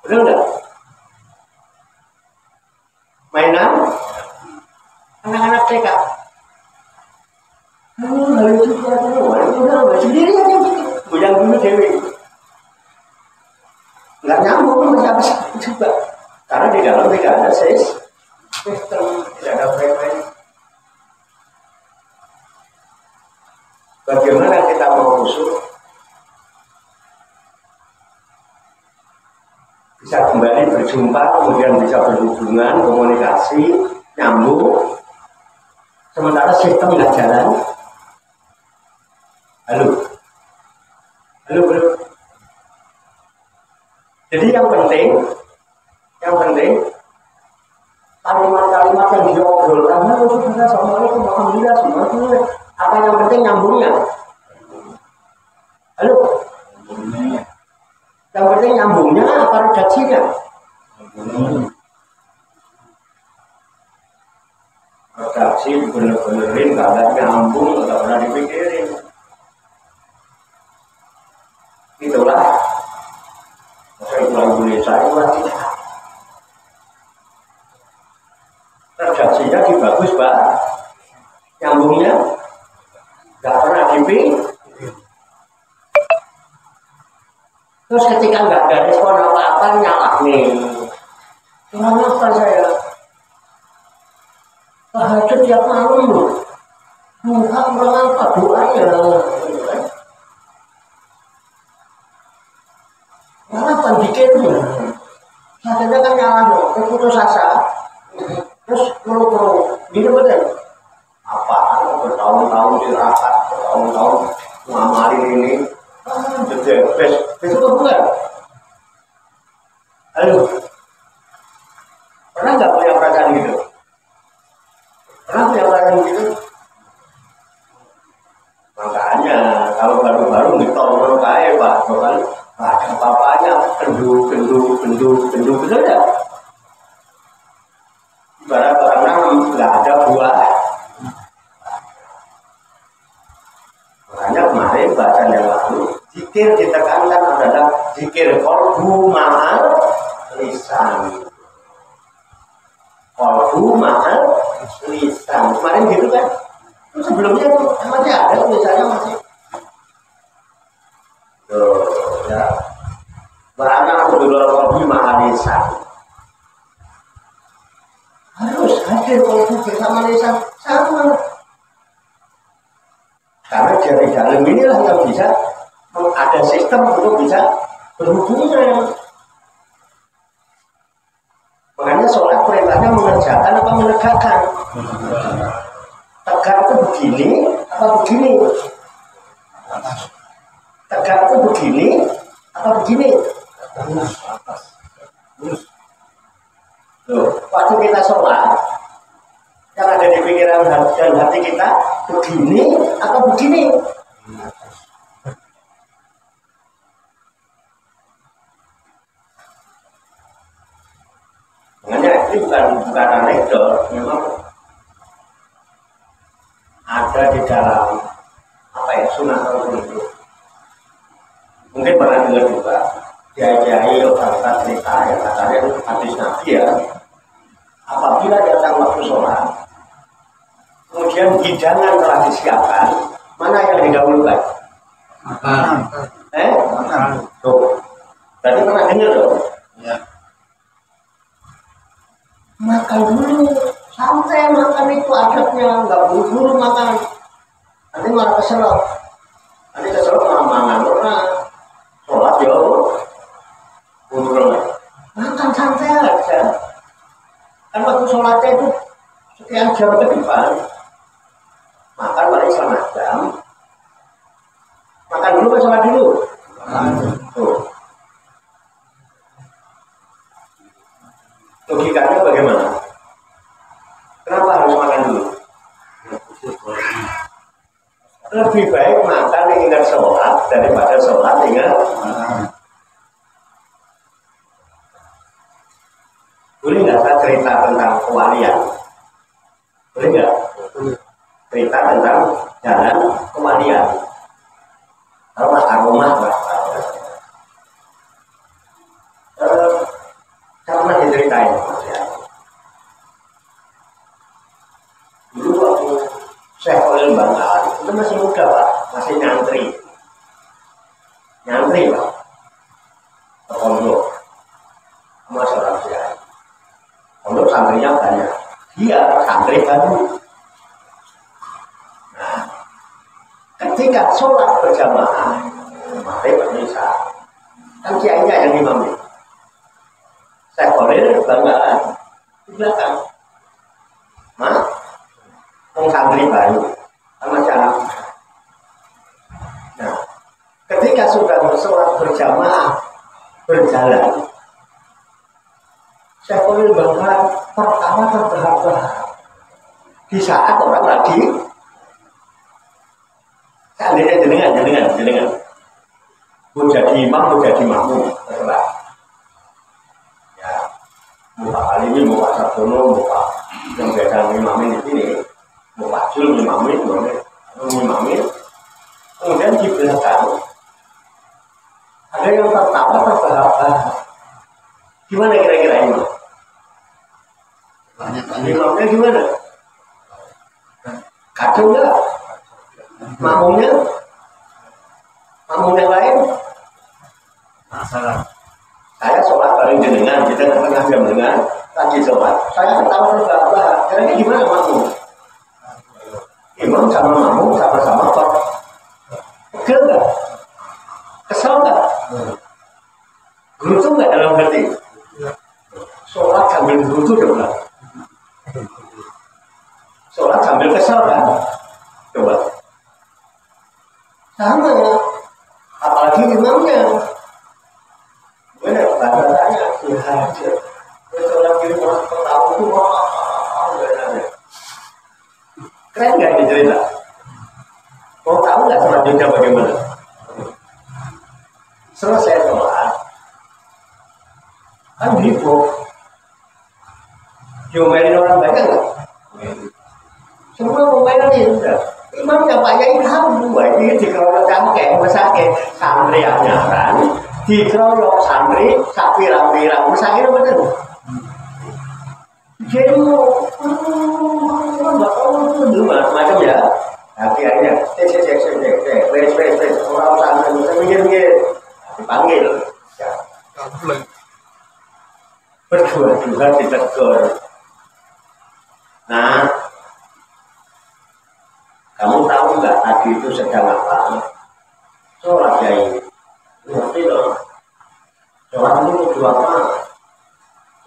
betul nggak? Mainan anak-anak TK. Lalu juga udah sendiri aja gitu. Goyang dulu dewi. Nggak nyambung sama siapa juga. Karena di dalam tidak ada sistem, tidak ada frekuensi. Bagaimana kita mau khusyuk? Bisa kembali berjumpa, kemudian bisa berhubungan, komunikasi, nyambung. Sementara sistem nggak jalan. Halo, bro. Jadi yang penting, kalimat-kalimat yang diobrolkan, Assalamualaikum, alhamdulillah, semua. Apa yang penting nyambungnya? Halo. Yang penting nyambungnya apa redaksinya? Redaksi bener-benerin gak ada nyambung, gak pernah dipikirin. Itulah saya pulang Indonesia itu tidak. Redaksinya bagus Pak, nyambungnya gak pernah dipikirin. Terus ketika nggak ada respon apa-apa nyala nih. Kenapa saya? Tahajud tiap malam loh. Muka kurang apa doanya? Kenapa bikinnya? Akhirnya kan nyala dong, putus asa. Terus perlu gini betul. Apa? Bertahun-tahun dirapat, bertahun-tahun ngamalin ini. Besok bukan? Halo, pernah nggak punya perasaan gitu? Pernah punya perasaan gitu? Makanya kalau baru-baru ditolong kayak Pak, bukan ada apa-apanya, kendu, betul ya? Ibarat orang nggak ada buah. Makanya kemarin bacaan yang lalu, zikir ditekankan adalah zikir qalbu ma'al lisan. Qalbu ma'al lisan. Kemarin gitu kan? Terus sebelumnya itu masih ada tulisannya masih. Tuh, ya. Barangnya hudurul qalbu ma'al lisan. Harus hadir qalbu bersama lisan sama. Karena dari dalam inilah yang bisa ada sistem untuk bisa berhubungan. Makanya sholat perintahnya mengerjakan apa menegakkan. Tegak itu begini apa begini? Tegak itu begini apa begini? Loh, waktu kita sholat yang ada di pikiran dan hati kita begini atau begini? Makanya ini bukan anekdot, memang ada di dalam apa ya sunnah Rasul itu. Mungkin pernah dengar juga kiai-kiai orang cerita yang katanya hadis Nabi ya. Apabila datang waktu sholat, kemudian hidangan telah disiapkan, mana yang didahulukan? Makan. Makan. Tuh. Berarti pernah dengar dong? Ya. makan dulu, santai makan itu adabnya, nggak buru-buru makan. Nanti malah keselak. Nanti keselak malah mangan orang. Sholat ya, buru-buru. Makan santai aja. Kan waktu sholatnya itu sekian jam ke depan. Makan paling setengah jam. Makan dulu, sholat dulu. Tuh. Logikanya bagaimana? Kenapa harus makan dulu? Lebih baik makan ingat sholat daripada sholat ingat boleh nggak saya cerita tentang kewalian? Boleh nggak? Cerita tentang jalan kewalian. Aromah lah. Saya pernah diceritain ya. Dulu waktu Syekh Khalil Bangkalan itu masih muda Pak, masih nyantri Pak, ke pondok sama seorang kiai. Pondok santrinya banyak, dia santri baru. Nah, ketika sholat berjamaah, maghrib isya, kan kiainya yang imamnya. Syekh Khalil Bangkalan di belakang. Wong santri baru sama jalan. Nah, ketika sudah sholat berjamaah berjalan, Syekh Khalil Bangkalan pertama terbahak-bahak. Di saat orang lagi, seandainya jenengan, mau jadi imam, mau jadi makmum, terserah. Ya, mau Pak Alimi, mau Pak Sabdono, mau Pak yang beda imamin di sini. Mewakil imamin, kemudian di belakang ada yang tertawa terbahak-bahak. Gimana kira-kira imam? Imamnya gimana? Kacau nggak? Makmumnya lain? Masalah. Saya sholat bareng jenengan, kita nggak pernah jam dengan lagi sholat. Saya ketawa terbahak-bahak. Kira-kira gimana makmum? Imam sama makmum sama-sama apa? Pegel nggak? Kesel nggak? Gerutu nggak dalam hati? Sholat sambil gerutu coba. Sholat sambil kesel kan? Coba. Sama ya. Apalagi imamnya. Benar, bahasanya dihajar. Sholat kiri orang ketawa itu keren nggak ini cerita? Mau tahu nggak selanjutnya bagaimana? Selesai sholat, kan hibur. Diomelin orang banyak nggak? Semua ngomelin sudah. Imamnya Pak Yai tahu bahwa ini dikeroyok cangkeh, mesake santri anyaran, dikeroyok santri sapirang-pirang, mesake apa bener? Jadi macam ya, akhirnya cek orang santri bisa mikir dipanggil, ya. Berdua ditegur. Nah, kamu tahu nggak tadi itu sedang apa? Sholat Yai, ngerti dong? Sholat itu kudu apa?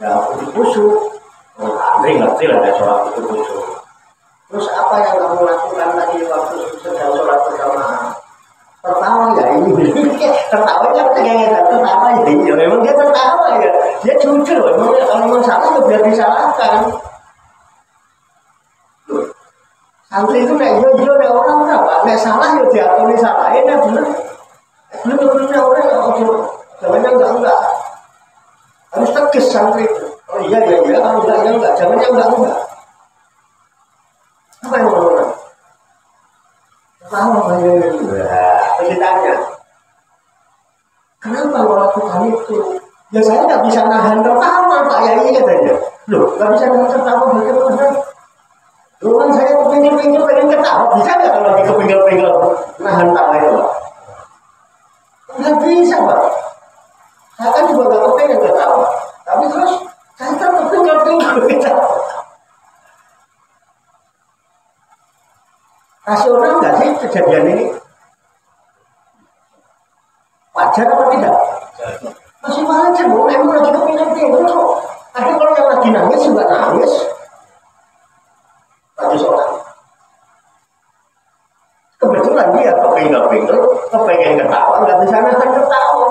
Ya kudu khusyuk. Andri ngerti lah ya sholat itu khusyuk. Terus apa yang kamu lakukan tadi waktu sedang sholat berjamaah? Tertawa ya ini, tertawa kan tertawa ya ini. Memang dia tertawa ya, dia jujur. Memang salah ya biar disalahkan. Santri itu nek yo nek orang berapa? Nek salah yo diakoni salahin ya bener. Belum orang jangan enggak. Harus tegas santri itu. Oh iya kalau enggak jangan enggak. Apa yang mau orang? Tahu ditanya. Kenapa melakukan itu? Ya saya nggak bisa nahan tertawa Pak Yai katanya. Loh, nggak bisa nahan tertawa bagaimana? Loh kan saya kepingin ketawa, bisa nggak kalau lagi kepingin nahan tawa itu Pak? Nggak bisa Pak. Saya kan juga nggak kepingin ketawa. Tapi terus saya kan kepingin ketawa. Rasional nggak sih kejadian ini? Wajar apa tidak? Masih wajar, bu. Emang lagi kepingin kok. Tapi kalau yang lagi nangis juga nangis. Lagi sholat. Kebetulan dia kepengen ketawa, nggak bisa nahan ketawa.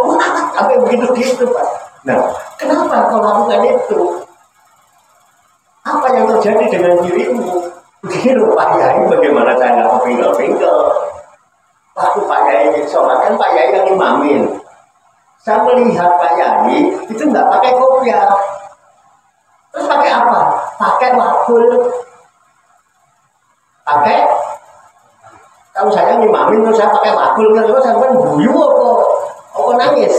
Sampai begitu gitu, Pak. Nah, kenapa kau lakukan itu? Apa yang terjadi dengan dirimu? Begini loh Pak Yai, bagaimana saya nggak kepinggal-pinggal? Waktu Pak Yai sholat kan Pak Yai yang imamin. Saya melihat Pak Yai itu nggak pakai kopiah. Terus pakai apa? Pakai wakul. Pakai? Kalau saya ngimamin terus saya pakai wakul, terus saya kan guyu apa nangis?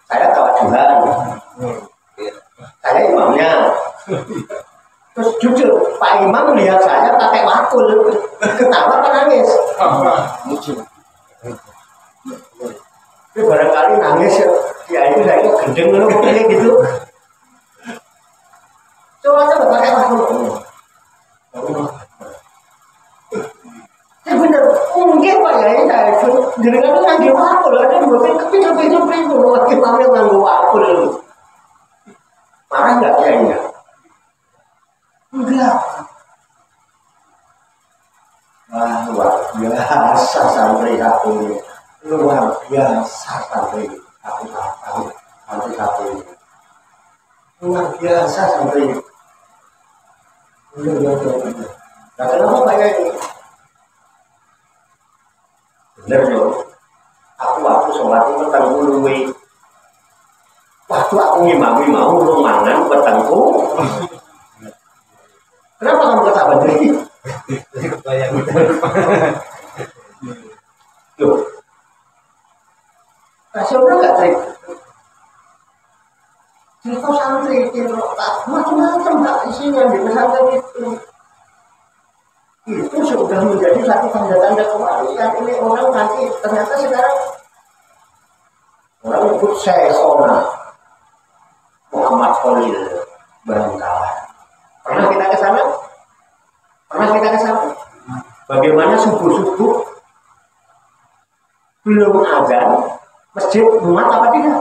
Saya tawajuhan. Saya imamnya. Terus jujur, Pak Imam melihat saya pakai wakul, ketawa apa nangis? Itu barangkali nangis ya itu saya itu gendeng loh gitu. Coba pakai wakul. Ya bener, mungkin Pak ya itu jenengan itu nganggo wakul, ada dua kepincut-pincut lagi Imamnya nganggo wakul. Marah nggak ya ini? Enggak. Wah, luar biasa santri aku ini. Luar biasa santri aku ini. Luar biasa santri. Nah, kenapa kayak ini? Bener loh. Aku waktu sholat itu terlalu waktu aku ngimami mau mangan petengku. Kenapa kamu ketawa jadi? Loh, rasional nggak trik? Cerita santri, macam-macam tak isinya di pesantren itu. Itu sudah menjadi satu tanda-tanda kewalian. Ini orang nanti ternyata sekarang orang ikut Syekhona Muhammad Khalil Bangkalan. Pernah kita ke sana? Bagaimana subuh-subuh belum azan, masjid muat apa tidak?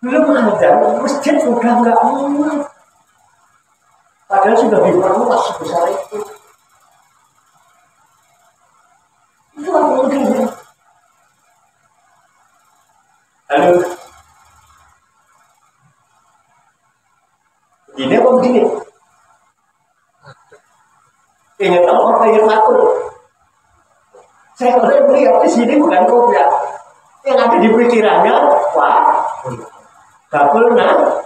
Belum azan, masjid sudah nggak muat. Padahal sudah diperluas sebesar itu. Itu apa mungkin? Halo. Ini apa begini? Ingin tahu apa yang takut? Saya boleh melihat di sini bukan kopiah. Yang ada di pikirannya, wah, kabel nah.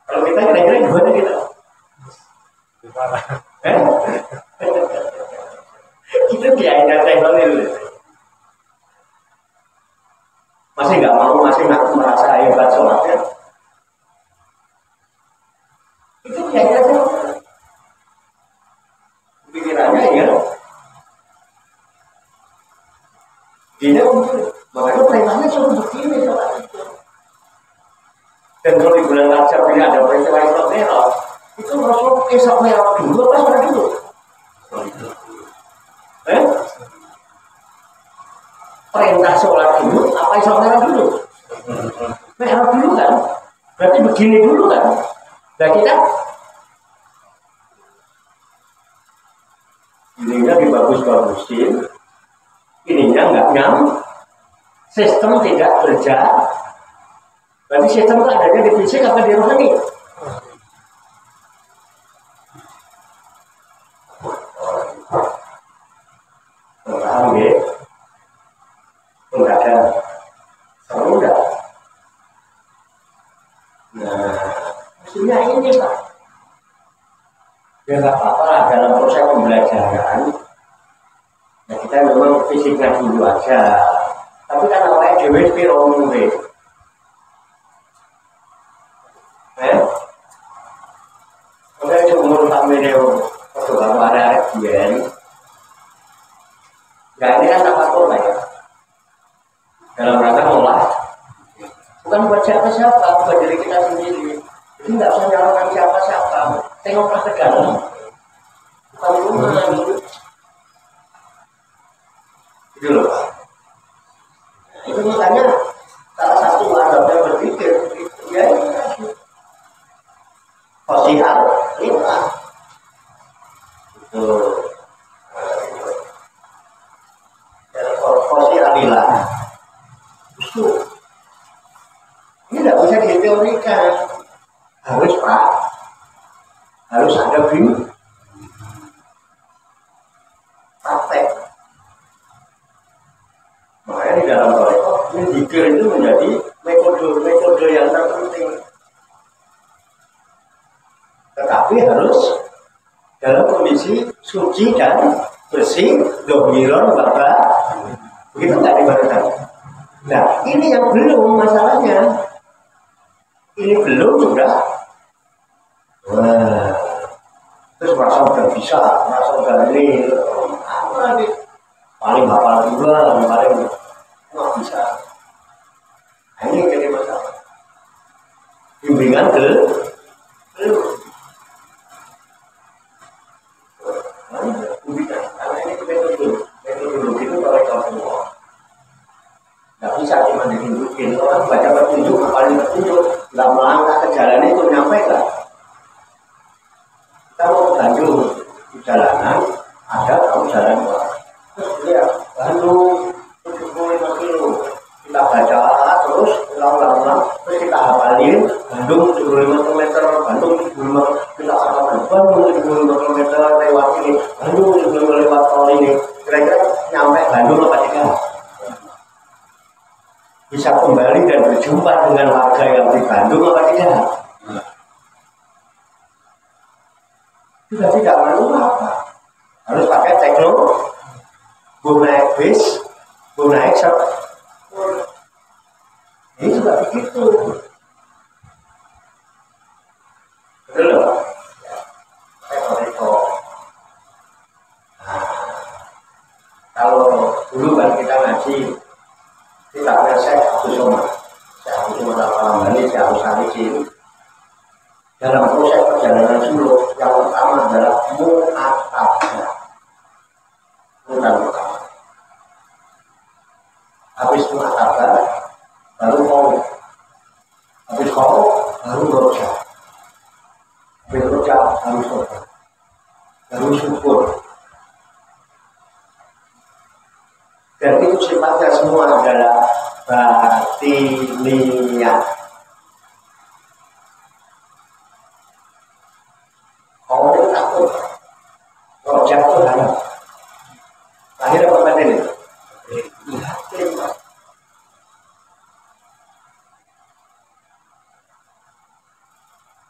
Kalau kita kira-kira gimana kita? Itu kiainya teknologi. Masih nggak mau, masih ngaku merasa hebat sholatnya. Itu kiainya teknologi. Pikirannya ya. Dia makanya perintahnya suruh begini sholat itu. Dan kalau di bulan Rajab ini ada peristiwa Isra Mi'raj, itu Rasul Isra Mi'raj dulu apa sudah dulu? Perintah sholat dulu apa Isra Mi'raj dulu? Mi'raj dulu kan? Berarti begini dulu kan? Dan kita ininya dibagus-bagusin, ininya nggak nyam, sistem tidak berjalan. Berarti sistem itu adanya di fisik apa di rohani? Paham ya? Enggak ada. Seru enggak? Nah, maksudnya ini Pak. Ya nggak apa-apa lah dalam proses pembelajaran. Nah, kita memang fisiknya dulu aja. Tapi kan awalnya dewe piro umure. Udah itu umur sampai waktu baru ada dia. Ya ini kan apa ya? Dalam rangka olah bukan buat siapa-siapa, buat diri kita sendiri. Jadi nggak usah nyalakan siapa-siapa, tengoklah ke dalam. Bukan rumah gitu. Gitu loh Pak. Itu makanya salah satu adabnya berpikir, ya ini sosial lima. Itu sosialilah. Itu ini tidak bisa diteorikan. Harus Pak, harus ada praktek. Makanya di dalam toreko ini zikir itu menjadi metode yang terpenting. Tetapi harus dalam kondisi suci dan bersih, domiron, bapak. Begitu nggak dibarukan? Nah, ini yang belum masalahnya. Ini belum sudah. Wah, terus merasa udah bisa, merasa udah ini, apa lagi? Paling hafal juga, paling nggak bisa. Nah, ini jadi masalah. Bimbingan belum. Karena ini metodologi itu kalau kita semua nggak bisa cuma ditunjukin. Orang baca petunjuk, paling petunjuk, nggak melangkah ke jalan itu nyampe kan? Kita mau ke Bandung di jalanan, ada kamu jalan Pak. Terus dia Bandung 75 kilo. Kita baca terus ulang-ulang, terus kita hafalin Bandung 75 km, Bandung 75 kita hafalkan Bandung 75 km lewat ini, Bandung 75 lewat tol ini. Kira-kira nyampe Bandung apa tidak? Bisa kembali dan berjumpa dengan warga yang di Bandung apa tidak? Sudah tidak perlu apa? Harus pakai teknologi. Bu naik bis, bu naik ini juga begitu. Betul loh. Nah, kalau dulu kan kita ngaji, kita punya Syekh Abdul Somad. Syekh Abdul Somad Al-Bani, Syekh Abdul Salikin. Dalam proses perjalanan suluk, yang pertama adalah mu'atabah. Mu'atabah. Habis mu'atabah, baru kau. Habis kau, baru roja. Habis roja, baru sobat. Baru syukur. Dan itu sifatnya semua adalah batiniyah. Kau itu takut. Roja itu harap. Lahir apa batin itu?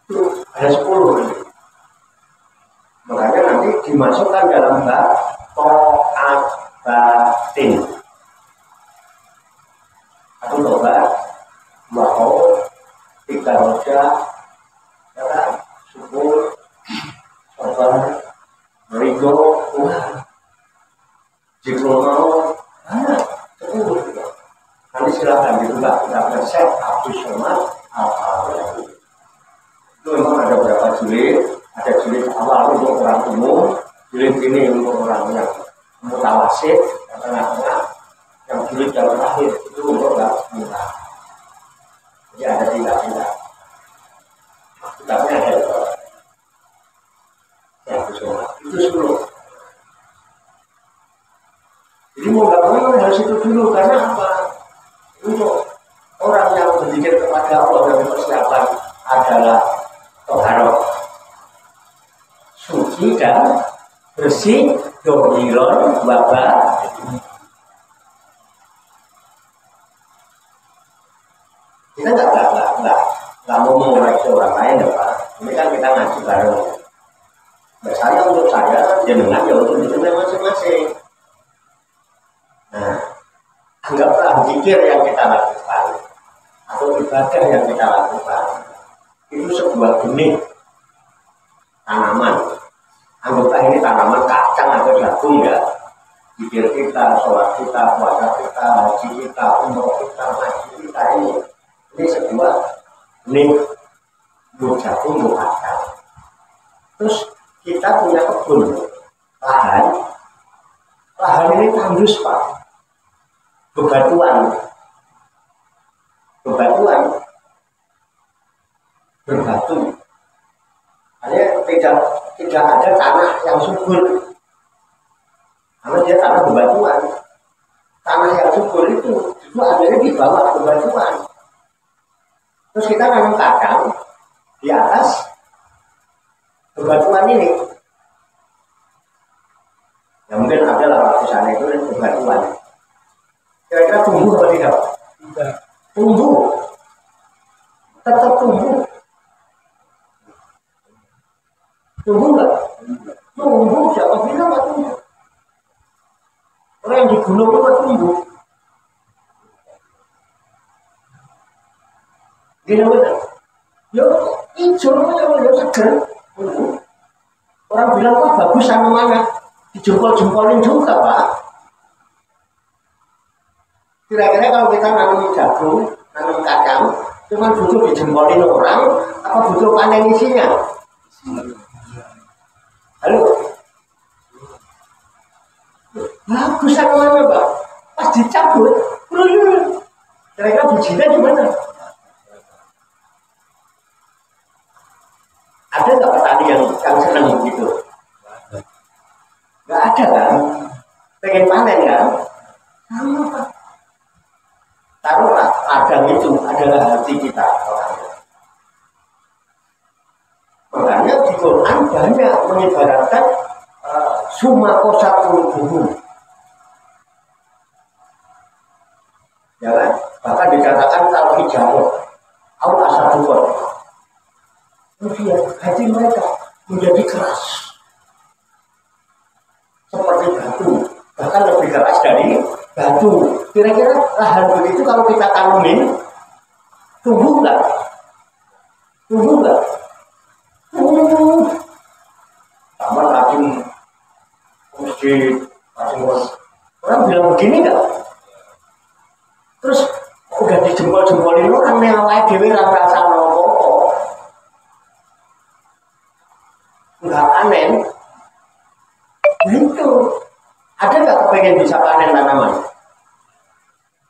Itu ada 10. Makanya nanti dimasukkan dalam bab to'at batin. Aku coba mau 3 roja, syukur, sabar, ridho, jika mau, 10. Nanti silakan dibuka, kita Syekh Abdul Somad Al-Bani. Itu memang ada beberapa jilid, ada jilid awal untuk orang umum, jilid ini untuk orang yang mutawasid, yang tengah-tengah, yang jilid yang terakhir itu untuk orang muda. Jadi ada tidak. Kitabnya ada itu. Yang Somad itu 10. Jadi mau nggak mau harus itu dulu, karena apa? Untuk orang yang berzikir kepada Allah dan persiapan adalah toharoh, suci dan bersih, dohiron, babak. Kita nggak mau mengoreksi orang lain ya Pak. Ini kan kita ngaji bareng. Biasanya untuk saya, jenengan ya untuk diri masing-masing. Nah, anggaplah zikir yang kita lakukan atau ibadah yang kita lakukan itu sebuah benih tanaman. Anggaplah ini tanaman kacang atau jagung ya. Zikir kita, sholat kita, puasa kita, haji kita, umroh kita, ngaji kita ini Ini sebuah ini jagung, kacang. Terus kita punya kebun lahan ini tandus Pak, bebatuan, berbatu. Hanya tidak ada tanah yang subur, karena dia tanah bebatuan. Tanah yang subur itu adanya di bawah bebatuan. Terus kita nanam kacang di atas bebatuan ini. Ya mungkin adalah lapisan itu bebatuan. Kira-kira tumbuh atau tidak? Tidak. Tumbuh. Tetap tumbuh. Tumbuh nggak? Tumbuh. Siapa bilang nggak tumbuh? Orang yang di gunung itu nggak tumbuh. Gini betul. Yo, hijau aja, seger. Orang bilang kok bagus tanamannya, dijempol-jempolin juga Pak. Kira-kira kalau kita nanam jagung, nanam kacang, cuma butuh dijempolin orang, apa butuh panen isinya? Halo? Bagus tanamannya Pak. Pas dicabut, kira-kira bijinya gimana? Ada nggak petani yang senang begitu? Nggak ada kan? Pengen panen kan? Sama Pak. Taruhlah ladang itu adalah hati kita. Makanya di Quran banyak mengibaratkan summa kosatul buhu. Ya kan? Bahkan dikatakan kalau hijau, au asadukon. Kemudian hati mereka menjadi keras seperti batu, bahkan lebih keras dari batu. Kira-kira lahan begitu kalau kita tanemin tumbuh nggak? Tumbuh nggak? Tumbuh. Taman rajin masjid, orang bilang begini nggak? Terus udah dijempol-jempolin orang yang awalnya dewi rasa nopo. Nggak panen, itu ada nggak kepengen bisa panen tanaman?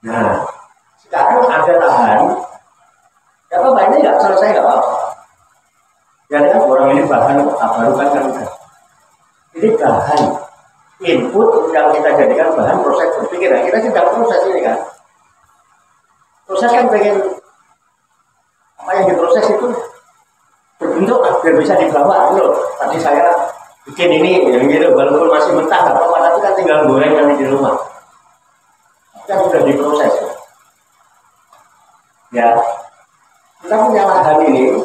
Nah, sekarang ada lahan, ya apa ini nggak selesai nggak apa-apa. Jadi kan orang ini bahan baru kan ini bahan input yang kita jadikan bahan proses berpikir. Kita sedang proses ini kan, proses kan pengen apa yang diproses itu berbentuk biar bisa dibawa loh. Tadi saya bikin ini yang gitu walaupun masih mentah nggak apa-apa, tapi kan tinggal goreng nanti di rumah kan sudah diproses ya. Kita punya lahan ini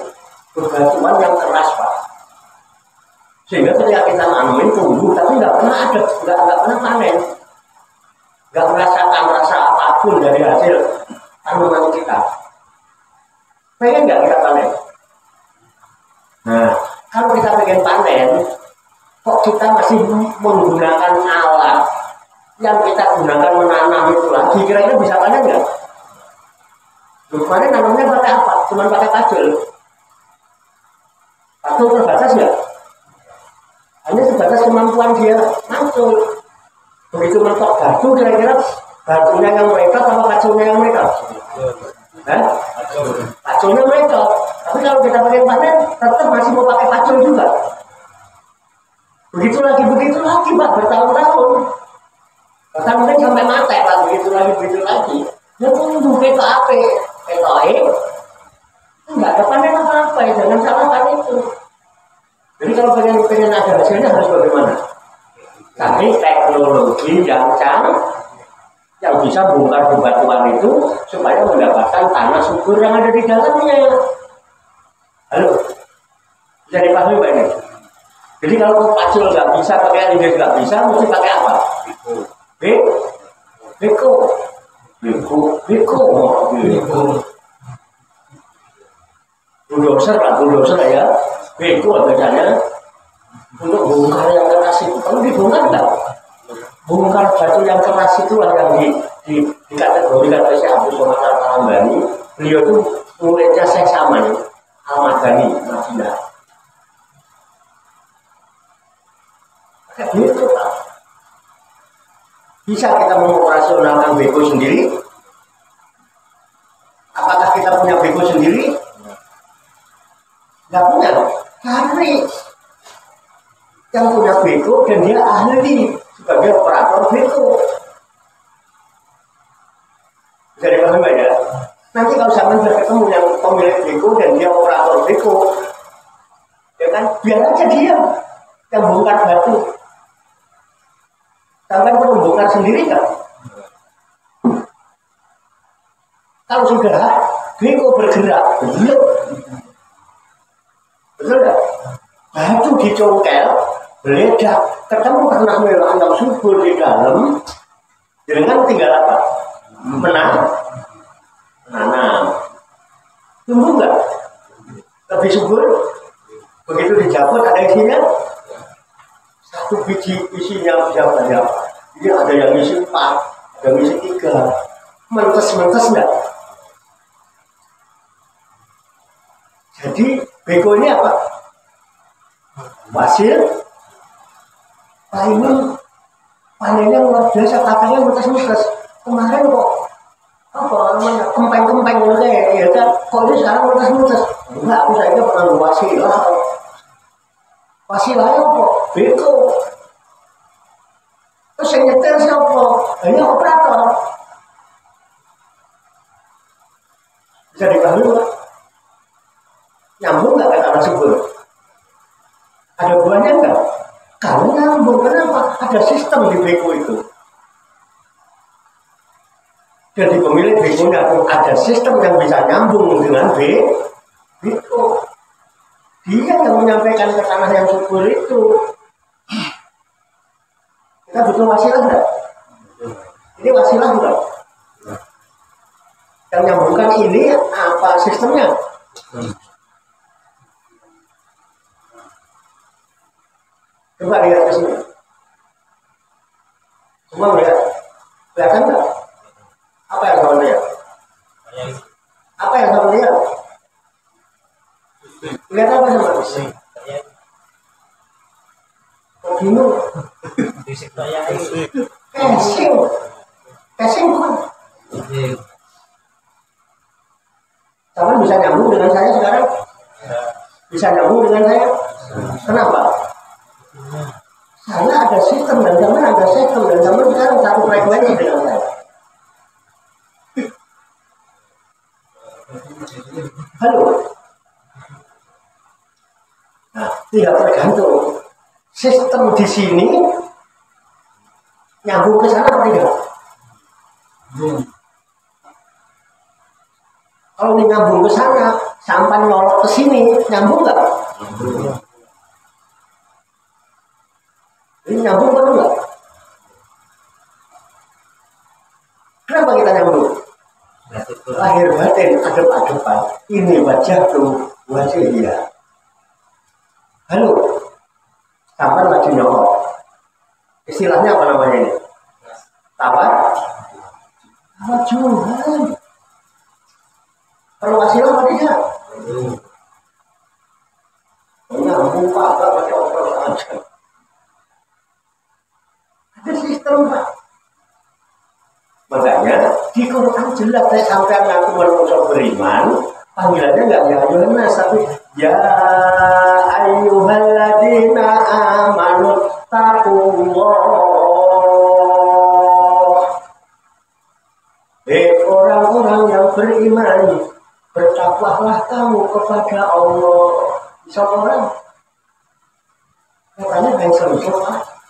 bebatuan yang keras Pak, sehingga ketika kita nanemin tumbuh tapi nggak pernah ada, nggak pernah panen, nggak merasakan rasa apapun dari hasil tanaman kita. Pengen nggak kita panen? Nah, kalau kita pengen panen, kok kita masih menggunakan alat yang kita gunakan menanam itu lagi, kira-kira bisa panen nggak? Kemarin nanamnya pakai apa? Cuma pakai pacul. Pacul terbatas nggak? Hanya sebatas kemampuan dia pacul. Begitu mentok batu, kira-kira batunya yang mereka atau paculnya yang mereka? Paculnya mereka. Tapi kalau kita pakai panen, tetap masih mau pakai pacul juga. Begitu lagi Pak, bertahun-tahun. Bahkan mungkin sampai mati Pak, begitu lagi. Ya tunggu kita apa? Enggak ada panen apa-apa, jangan salahkan itu. Jadi kalau pengen ada hasilnya harus bagaimana? Cari teknologi yang canggih yang bisa bongkar bebatuan itu supaya mendapatkan tanah subur yang ada di dalamnya. Halo, bisa dipahami Pak ini? Jadi kalau pacul nggak bisa, pakai linggis nggak bisa, mesti pakai apa? Beko. Bulldozer ya. Beko biasanya untuk bongkar yang keras itu. Kalau dibongkar nggak? Bongkar batu yang keras itulah yang dikategorikan oleh Syekh Abdul Somad Al-Kalambani Beliau itu muridnya Syekh Saman Al-Madani, Madinah. Kayak gitu Pak. Bisa kita mengoperasionalkan beko sendiri? Apakah kita punya beko sendiri? Nggak punya. Cari yang punya beko dan dia ahli sebagai operator beko. Bisa dipahami ya? Nanti kalau zaman sudah ketemu yang pemilik beko dan dia operator beko, ya kan? Biar aja dia yang bongkar batu. Sampai perlu bongkar sendiri kan? Kalau sudah beko bergerak, belum. Betul nggak? Batu dicongkel, meledak, ketemu tanah merah yang subur di dalam, dengan tinggal apa? Menanam. Tumbuh nggak? Lebih subur. Begitu dijabut ada isinya. Satu biji isinya bisa banyak. Jadi ada yang isi 4, ada yang isi 3. Mentes enggak? Jadi beko ini apa? Hasil panennya luar biasa, katanya mentes. Kemarin kok apa namanya kempeng ya kan? Kok ini sekarang mentes. Enggak, aku saya pernah wasilah. Wasilahnya apa? Beko. Terus yang nyetir siapa? Ini operator. Bisa dipahami nggak? Nyambung nggak kata subur? Ada buahnya nggak? Kalau nyambung, kenapa? Ada sistem di beko itu. Jadi pemilik bekonya pun ada sistem yang bisa nyambung dengan beko. Dia yang menyampaikan ke tanah yang subur itu. Kita butuh wasilah enggak? Ini wasilah enggak? Yang nyambungkan ini apa sistemnya? Coba lihat ke sini. Semua lihat. Kelihatan enggak? Apa yang kamu lihat? Apa yang kamu lihat? Lihat apa sama? Kok bingung? Casing bukan? Kamu bisa nyambung dengan saya sekarang? Bisa nyambung dengan saya? Kenapa? Saya ada sistem dan zaman ada sistem dan zaman sekarang satu frekuensi dengan saya. Halo. Nah, tidak tergantung sistem di sini nyambung ke sana atau tidak? Kalau ini nyambung ke sana, sampai nyolok ke sini, nyambung nggak? Ini nyambung atau enggak? Kenapa kita nyambung? Lahir batin, adep-adepan. Ini wajah tuh, wajah dia. Halo, sampai lagi nyolok. Istilahnya apa namanya ini? Tawar jualan. Perlu wasilah apa tidak? Nyambung Pak, pakai oplos aja. Ada sistem Pak. Makanya di Quran jelas saya sampai ngaku manusia beriman, panggilannya nggak ya Yohanes, tapi ya ayyuhalladzina amanu taqullah. Orang-orang yang beriman, bertakwalah kamu kepada Allah. Bisa orang? Katanya yang sentuh Pak.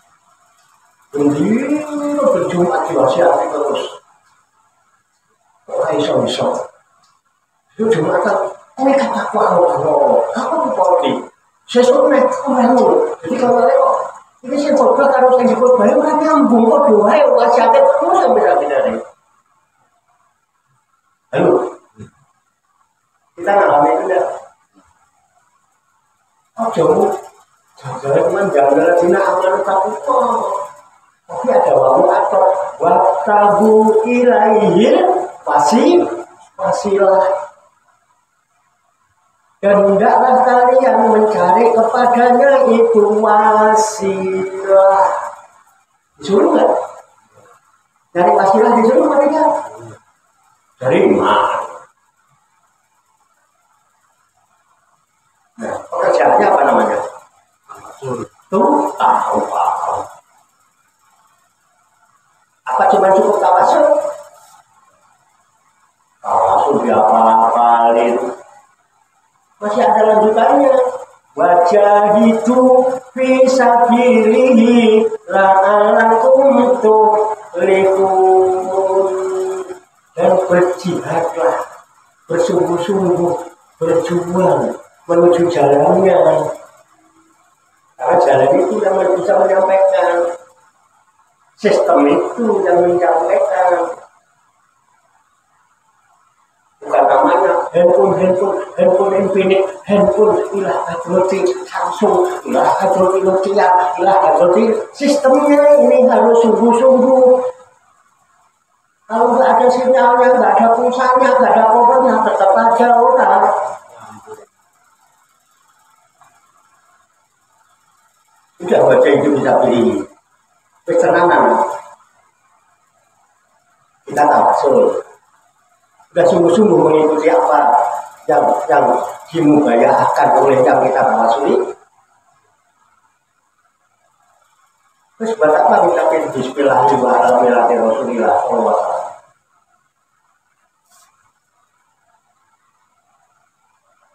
Bendino berjumat di wasiat terus. Kok bisa? Itu Jumatan, mereka takwa Allah. Apa itu polri? Sesuatu orang. Jadi kalau lewat, ini saya khotbah kalau saya khotbah orang nyambung kok doa wasiatnya terus sampai dari. Halo, kita ngalami itu ya. Oh jauh, jangan dina aman takut. Tapi ada wawu atau watabu ilaihil wasilah. Dan hendaklah kalian mencari kepadanya itu wasilah. Disuruh nggak? Cari wasilah disuruh mereka. Dari mana? Nah, pekerjaannya apa namanya? Tuh, tahu. Apa cuma cukup tawasul? Tawasul diapalin. Masih ada lanjutannya. Wajahidu fisabilihi la'alakum tuflihun. Dan berjihadlah, bersungguh-sungguh, berjuang menuju jalannya. Karena jalan itu yang bisa menyampaikan, sistem itu yang menyampaikan. Bukan namanya handphone infinite, handphone ilah hadroti Samsung, ilah hadroti Nokia, ilah hadroti. Sistemnya ini harus sungguh-sungguh. Kalau nggak ada sinyalnya, nggak ada pulsanya, nggak ada powernya, tetap aja orang. Sudah baca itu bisa pilih. Pesanan kita tawasul. Sudah sungguh-sungguh mengikuti apa yang dimubayakan oleh yang kita tawasuli. Terus buat apa kita Bismillahirrahmanirrahim Rasulillah SAW.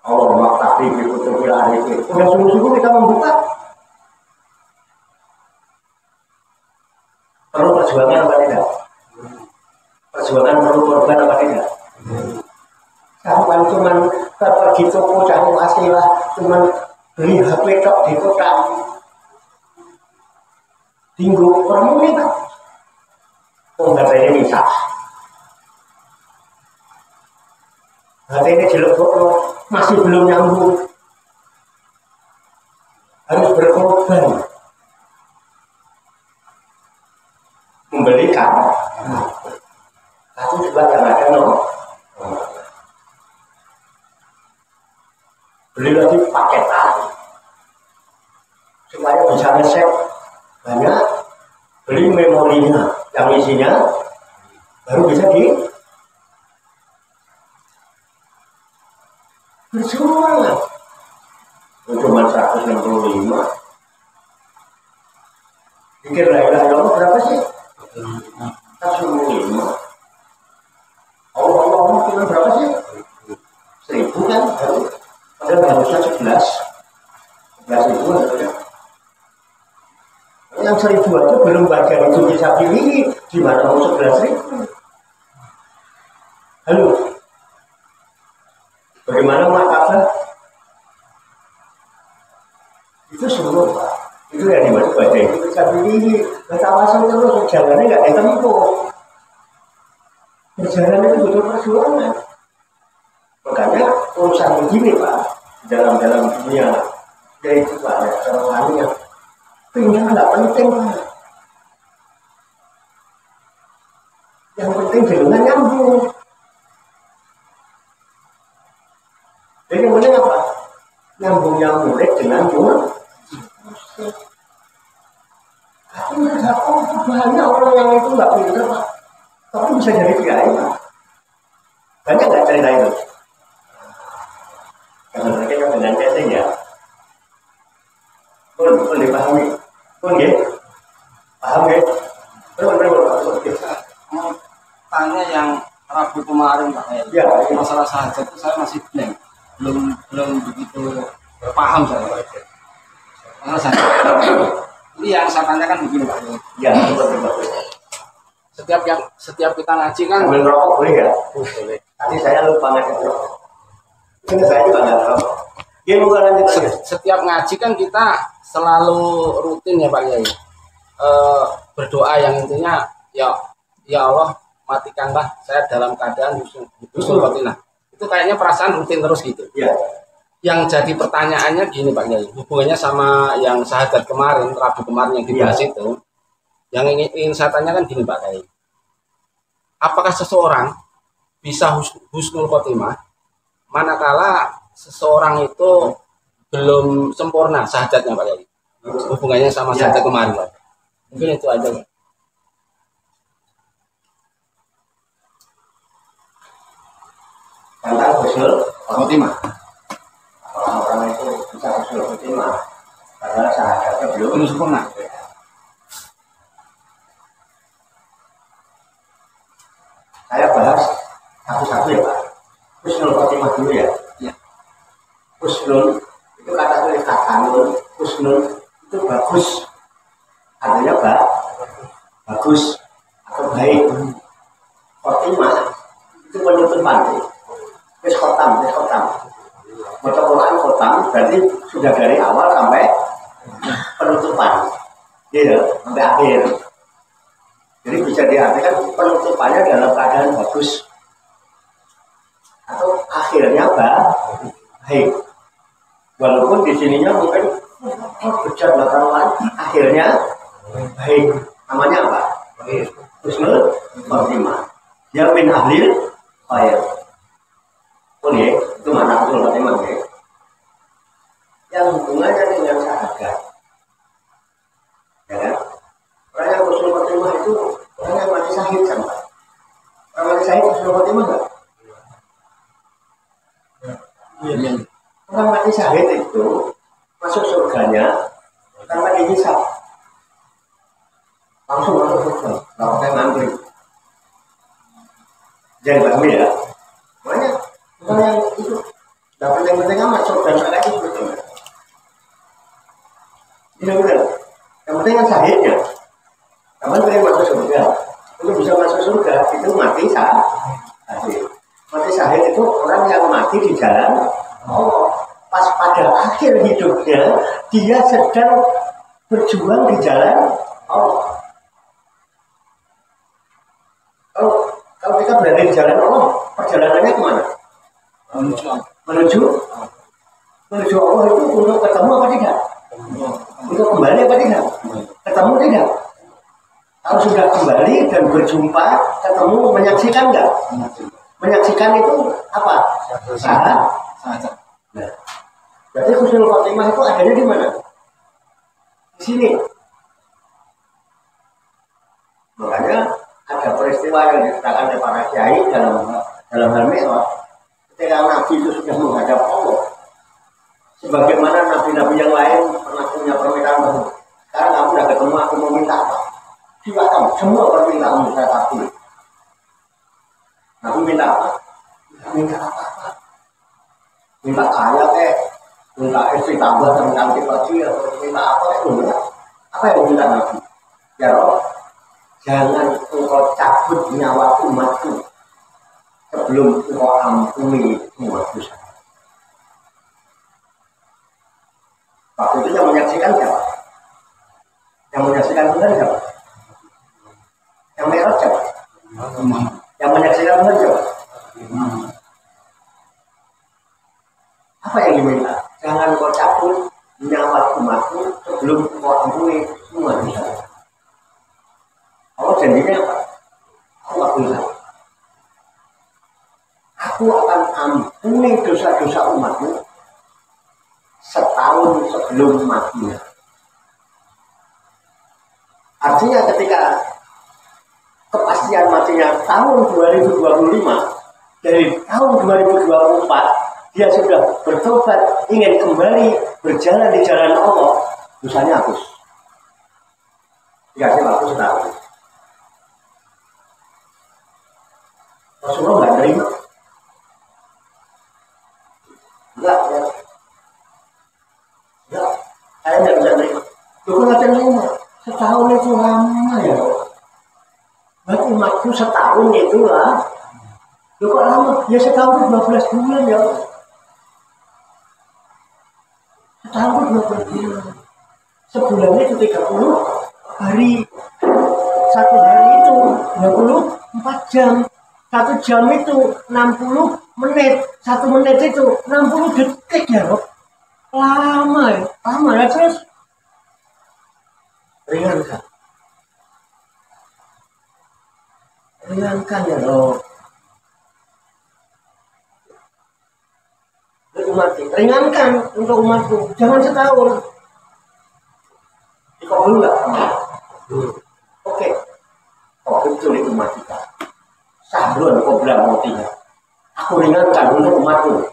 Allah maktasi bikutubil arifin. Sudah sungguh-sungguh kita membuka. Perlu perjuangan apa tidak? Perjuangan perlu korban apa tidak? Sampai cuman pergi toko cari wasilah, cuman beli HP tok di kota. Tinggu orang ini Pak. Penggatanya bisa. Hatinya dilebokno masih belum nyambung. Harus berkorban. Membelikan. Tapi juga yang ada beli lagi paketan supaya bisa nge-save banyak, beli memorinya yang isinya baru bisa berjuang. Cuma 165. Pikir la ilaha illallah berapa sih? 165. Allah cuma berapa sih? 1000 kan? Padahal harusnya 11.000 ya. Yang 1000 aja belum bagian itu bisa pilih, gimana mau 11.000? Halo, bagaimana makanya? Itu semua Pak. Itu yang dimana baca itu bisa pilih, bertawasan terus, jalannya nggak ditempuh. Perjalanan itu butuh perjuangan. Makanya urusan begini Pak, dalam dunia yaitu Pak, orang yang pengen nggak penting Pak. Yang penting jalannya nyambung. Jadi yang penting apa? Nyambungnya murid dengan murid. Tapi nggak banyak orang yang itu nggak pintar Pak. Tapi bisa jadi kiai Pak. Banyak nggak cerita itu? Kalau mereka yang dengan saya ya, pun dipahami, pun ya, paham ya, betul. Tanya yang Rabu kemarin Pak, ya, masalah sahadat itu saya masih blank, belum begitu paham saya Pak. Masalah sahadat ini yang saya tanyakan begini Pak. Ya, betul. Setiap kita ngaji kan ambil rokok boleh ya? Boleh. Tadi saya lupa ngajak rokok. Ini saya juga nggak tahu. Dia bukan lanjut aja. Setiap ngaji kan kita selalu rutin ya Pak Yai. Berdoa yang intinya ya Allah matikanlah saya dalam keadaan husnul khotimah. Itu kayaknya perasaan rutin terus gitu. Ya. Yang jadi pertanyaannya gini Pak Yai, hubungannya sama yang sahadat kemarin, Rabu kemarin yang dibahas itu. Yang ingin saya tanyakan gini Pak Yai. Apakah seseorang bisa husnul khotimah manakala seseorang itu belum sempurna syahadatnya Pak Yai. Hubungannya sama syahadat kemarin Pak. Mungkin itu aja. Tentang husnul khotimah. Orang-orang itu bisa husnul khotimah karena syahadatnya belum sempurna. Saya bahas satu-satu ya Pak. Husnul khotimah dulu ya. Husnul itu kata tulis hasanun. Husnul itu bagus. Artinya bagus atau baik. Khotimah itu penutupan. Wis khotam. Baca Quran khotam berarti sudah dari awal sampai penutupan. Iya, sampai akhir. Jadi bisa diartikan penutupannya dalam keadaan bagus atau akhirnya baik. Walaupun di sininya mungkin bejat belakangan, akhirnya baik. Namanya apa? Husnul khotimah. Ya min ahlil khair. Boleh, itu mana husnul khotimah ya? Yang hubungannya dengan syahadat. Ya kan? Orang yang husnul khotimah itu orang yang mati syahid kan Pak? Orang mati syahid husnul khotimah enggak? Iya. Orang mati syahid itu masuk surganya tanpa dihisab. Langsung masuk surga, nggak pakai ngantri. Jangan paham ya. Makanya orang yang itu nggak penting-penting amat surga neraka itu betul. Ini benar. Yang penting kan syahidnya. Kamu pengen masuk surga. Untuk bisa masuk surga itu mati syahid. Mati syahid itu orang yang mati di jalan Allah. Pas pada akhir hidupnya dia sedang berjuang di jalan Allah. Kalau kita berada di jalan Allah, perjalanannya kemana? Menuju Allah itu untuk ketemu apa tidak? Untuk kembali apa tidak? Ketemu tidak? Kalau sudah kembali dan berjumpa, ketemu, menyaksikan enggak? Menyaksikan itu apa? Syahadat. Nah, berarti husnul khotimah itu adanya di mana? Di sini. Makanya ada peristiwa yang diceritakan oleh para kiai dalam hal Mi'raj. Ketika Nabi itu sudah menghadap Allah, sebagaimana nabi-nabi yang lain pernah punya permintaan baru. Sekarang kamu sudah ketemu, aku mau minta apa? Silakan, semua permintaan saya kabul. Nabi minta apa? Minta apa-apa. Minta kaya minta istri tambah dan cantik lagi, minta apa apa yang minta Nabi? Ya Rob, jangan engkau cabut nyawa umatku sebelum engkau ampuni semua dosa. Waktu itu yang menyaksikan siapa? Yang menyaksikan benar siapa? Yang merah siapa? Yang menyaksikan benar siapa? Apa yang diminta? Jangan kau cabut nyawa umatku sebelum kau ampuni semua dosa. Allah janjinya apa? Aku akan Aku akan ampuni dosa-dosa umatmu setahun sebelum matinya. Artinya ketika kepastian matinya tahun 2025, dari tahun 2024 dia sudah bertobat, ingin kembali berjalan di jalan Allah, dosanya hapus. Dikasih waktu setahun. Rasulullah nggak terima. Enggak, saya nggak bisa terima. Loh, nggak terima. Setahun itu lama ya. Berarti umatku setahun itu lah. Loh, kok lama? Ya setahun itu 12 bulan ya. Setahun itu 12 bulan. Sebulan itu 30 hari. Satu hari itu 24 jam. 1 jam itu 60 menit. 1 menit itu 60 detik ya, Rob. Lama ya. Lama ya, terus ringankan. Ringankan ya, Rob. umatku, ringankan untuk umatku, jangan setahun. Dikabul nggak? Oke. Oh itu umat kita. Sabrun kau bilang motinya. Aku ringankan untuk umatku.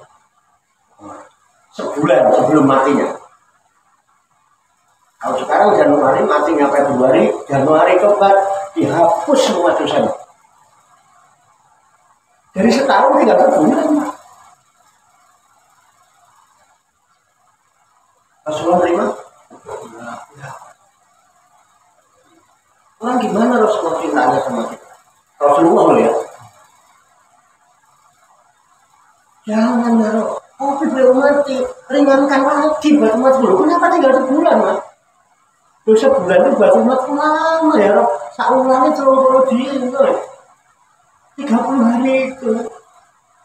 Sebulan sebelum matinya. Kalau sekarang Januari matinya Februari, Januari tobat dihapus semua dosanya. Dari setahun tinggal sebulan. Rasulullah terima? Ya. Orang gimana Rasulullah cintanya sama kita? Rasulullah loh ya. Jangan naruh kopi belum mati, ringankan lagi buat umat dulu. Kenapa tinggal sebulan mas? Terus sebulan itu buat umat lama ya Rob. Saulannya terlalu diri 30 hari itu.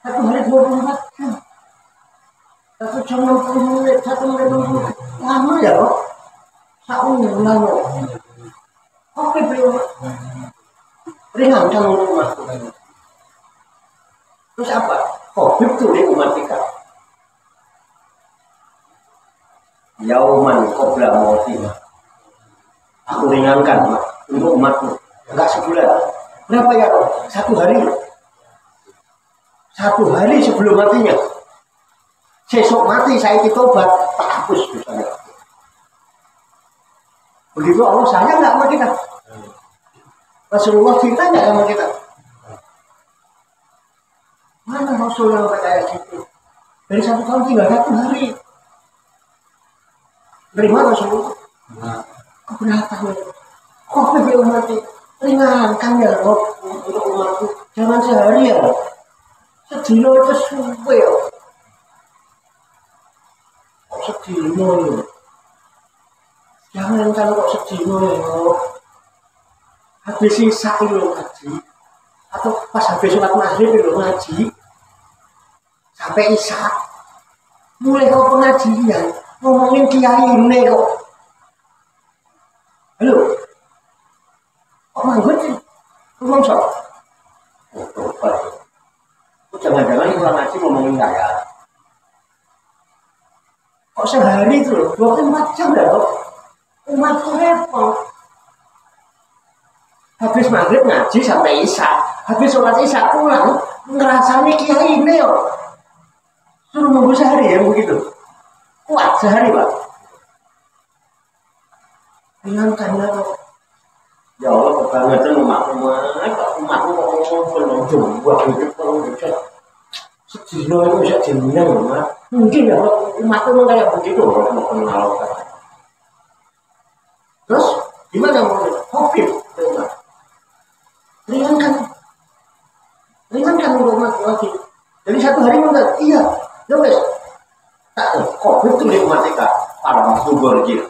1 hari 24 jam. 1 jam 60 menit, 1 menit 60 menit. Lama ya Rob. Saulan lama. Oke belum ringankan umat. Terus apa? Covid itu di umat kita. Yauman qabla mauti. Aku ringankan untuk umatku. Enggak sebulan. Berapa ya Rob? 1 hari. 1 hari sebelum matinya. Sesok mati saya tobat, tak hapus dosanya. Begitu Allah sayang nggak sama kita? Rasulullah cinta nggak sama kita? Mana Rasul yang percaya gitu? Dari 1 tahun tinggal 1 hari. Terima Rasulullah. Keberatan. Kok bagi umat ini? Ringankan ya Rob untuk umatku. Jangan sehari ya. Sedino itu suwe ya. Kok sedino ya? Jangan kalau kok sedino ya. Habis sisa itu ngaji. Atau pas habis sholat maghrib itu ngaji. Sampai isya. Mulai kau pengajian. Ngomongin kiai ini kok. Halo. Kok manggut sih? Ngomong sok. Oh, tobat. Jangan-jangan pulang ngaji ngomongin kaya. Kok sehari itu loh, 24 jam dah kok. Umatku repot. Habis maghrib ngaji sampai isya. Habis sholat isya pulang. Ngerasanya kiai ini kok. Suruh nunggu sehari ya begitu. Kuat sehari Pak. Ringankan ya kok. Ya Allah kebangetan umatmu kok belum coba hidup kalau hidup. Sedino itu bisa jenengan Mas. Mungkin ya umatmu kayak begitu kalau mau kenal. Terus gimana mau Covid? Ringankan umat lagi. Jadi 1 hari enggak? Iya. Ya wes. Covid itu nikmatika para makhluk gitu.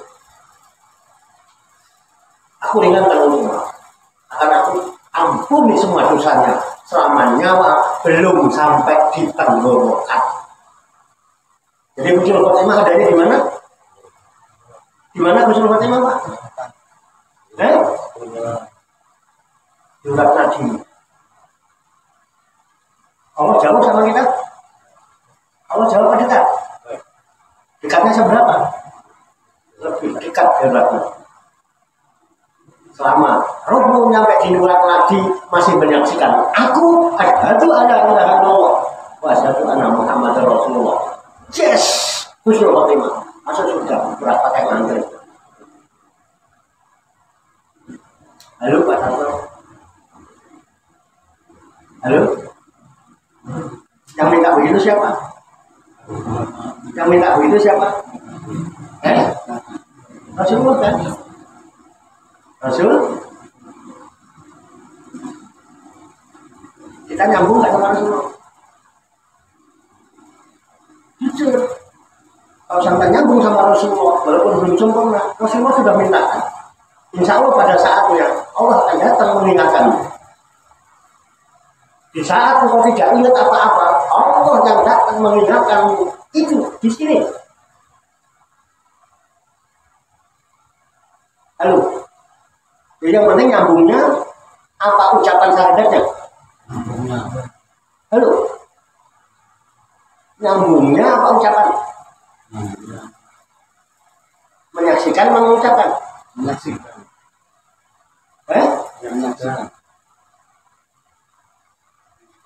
Aku ringankan umat. Akan aku ampuni semua dosanya selama nyawa belum sampai di tenggorokan. Jadi Husnul Khotimah adanya di mana? Di mana Husnul Khotimah Pak? Jurat nadi. Allah jauh sama kita? Allah jauh apa dekat? Dekatnya seberapa? Lebih dekat jaraknya. Selama rohmu nyampe di jurat nadi masih menyaksikan aku asyhadu alla ilaha illallah wa asyhadu anna Muhammadar Rasulullah. Yes, Husnul Khotimah. Masuk surga berat pakai ngantri. Halo Pak Santo. Halo. Yang minta begitu siapa? Yang minta begitu siapa? Rasulullah kan? Rasul? Kita nyambung nggak sama Rasulullah? Jujur. Kalau sampai nyambung sama Rasulullah, walaupun belum sempurna, Rasulullah sudah mintakan. Insya Allah pada saatnya Allah akan datang mengingatkan. Di saat engkau tidak ingat apa-apa, Allah yang datang mengingatkan itu di sini. Halo. Jadi yang penting nyambungnya apa ucapan syahadatnya? Halo. Nyambungnya apa ucapan? Menyaksikan mengucapkan? Menyaksikan. Menyaksikan.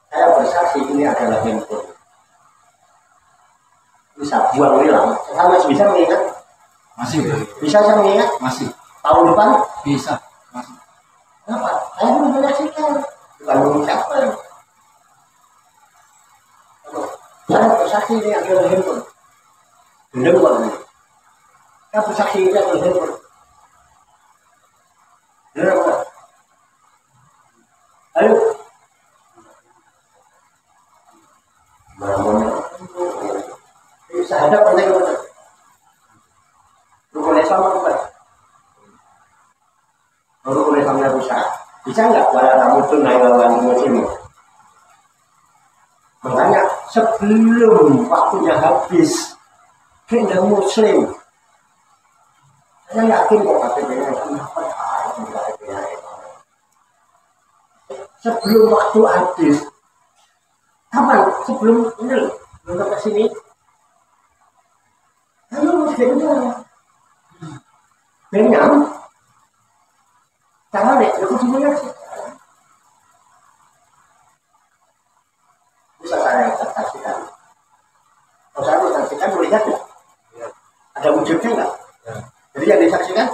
Saya bersaksi ini adalah handphone. Bisa buang hilang. Saya masih bisa mengingat? Masih. Bisa saya mengingat? Masih. Tahun depan? Bisa. Masih. Kenapa? Saya belum menyaksikan, bukan mengucapkan. Saya bersaksi ini adalah handphone. Benar bukan ini? Saya bersaksi ini adalah handphone. Benar bukan? Ayo. Syahadat penting betul. Rukun Islam apa? Rukun Islamnya rusak. Bisa nggak wala tamutun naik muslim? Makanya sebelum waktunya habis, kita muslim. Saya yakin kok KTP-nya kenapa KTP-nya. Sebelum waktu habis, kapan? Sebelum ini, belum ke sini. Ayo, benar. Benar. Cara deh, aku sebenarnya sih. Bisa saya saksikan. Kalau saya saksikan, boleh lihat nggak? Ada wujudnya nggak? Jadi yang disaksikan,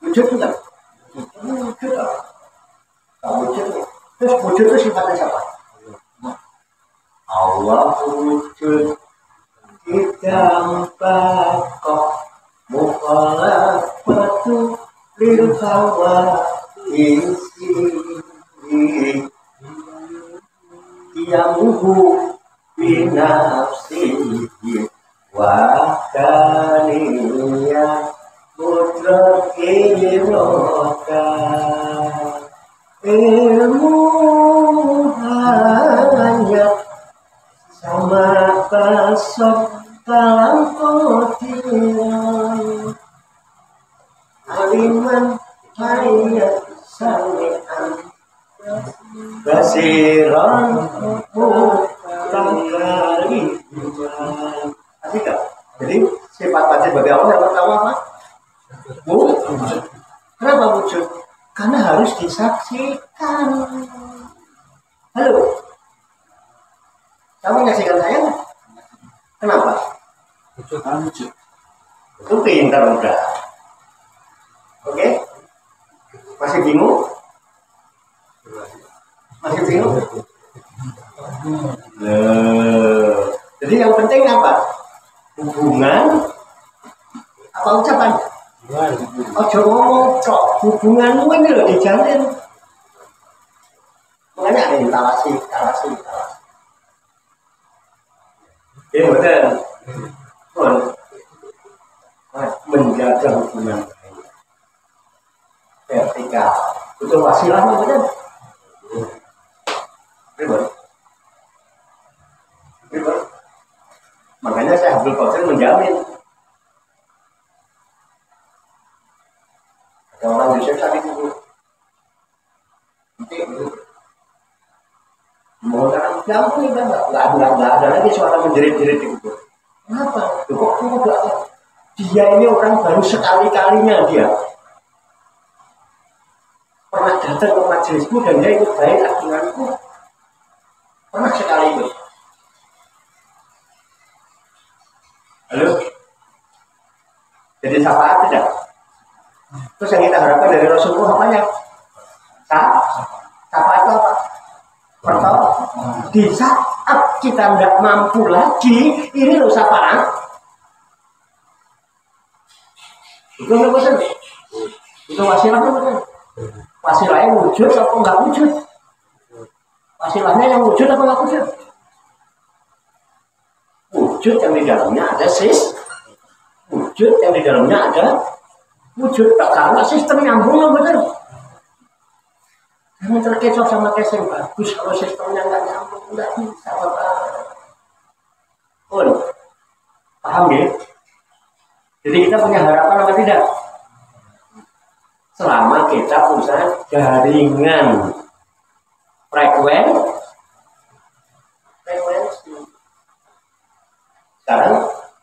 wujud enggak? Wujud lah. Wujud. Terus wujud itu sifatnya siapa? Allah wujud. Kita bakok mukhalafatu lil hawa isi yamuhu binafsihi wa kaniya mudrak iroka ilmu hanya sama pasok dalam kotiran aliman hayat sami'an basiran mutakali. Asik gak? Jadi sifat wajib bagi Allah yang pertama apa? Wujud. Kenapa wujud? Karena harus disaksikan. Halo, kamu menyaksikan saya nggak? Kenapa? Wujud. Itu pintar udah. Oke? Masih bingung? Masih bingung? Jadi yang penting apa? Hubungan apa ucapan? Ojo ngomong kok hubunganmu ini loh dijalin. Makanya ada yang talasi. Ya betul. Pun menjaga hubungan vertikal. Itu wasilahnya betul. Ribet. Makanya saya Abdul Qadir menjamin. Ada orang Yusuf tadi kubur. Nanti mau tanam jambu nih kan nggak ada lagi suara menjerit-jerit di kubur. Kenapa? Kok kamu nggak? Dia ini orang baru sekali-kalinya dia pernah datang ke majelisku dan dia ikut baik denganku. Pernah sekali itu. Halo? Jadi syafaat tidak? Terus yang kita harapkan dari Rasulullah apanya? Syafaat itu apa? Pertama, di saat kita tidak mampu lagi, ini loh syafaat. Itu nggak betul. Itu wasilahnya betul. Wasilahnya wujud atau nggak wujud? Wasilahnya yang wujud atau nggak wujud? Wujud yang di dalamnya ada wujud yang di dalamnya ada wujud. Tak karena sistem nyambung betul. Kamu terkecoh sama keseng bagus kalau sistemnya nggak nyambung, nggak bisa pun paham ya? Jadi kita punya harapan apa tidak? Selama kita punya jaringan frekuensi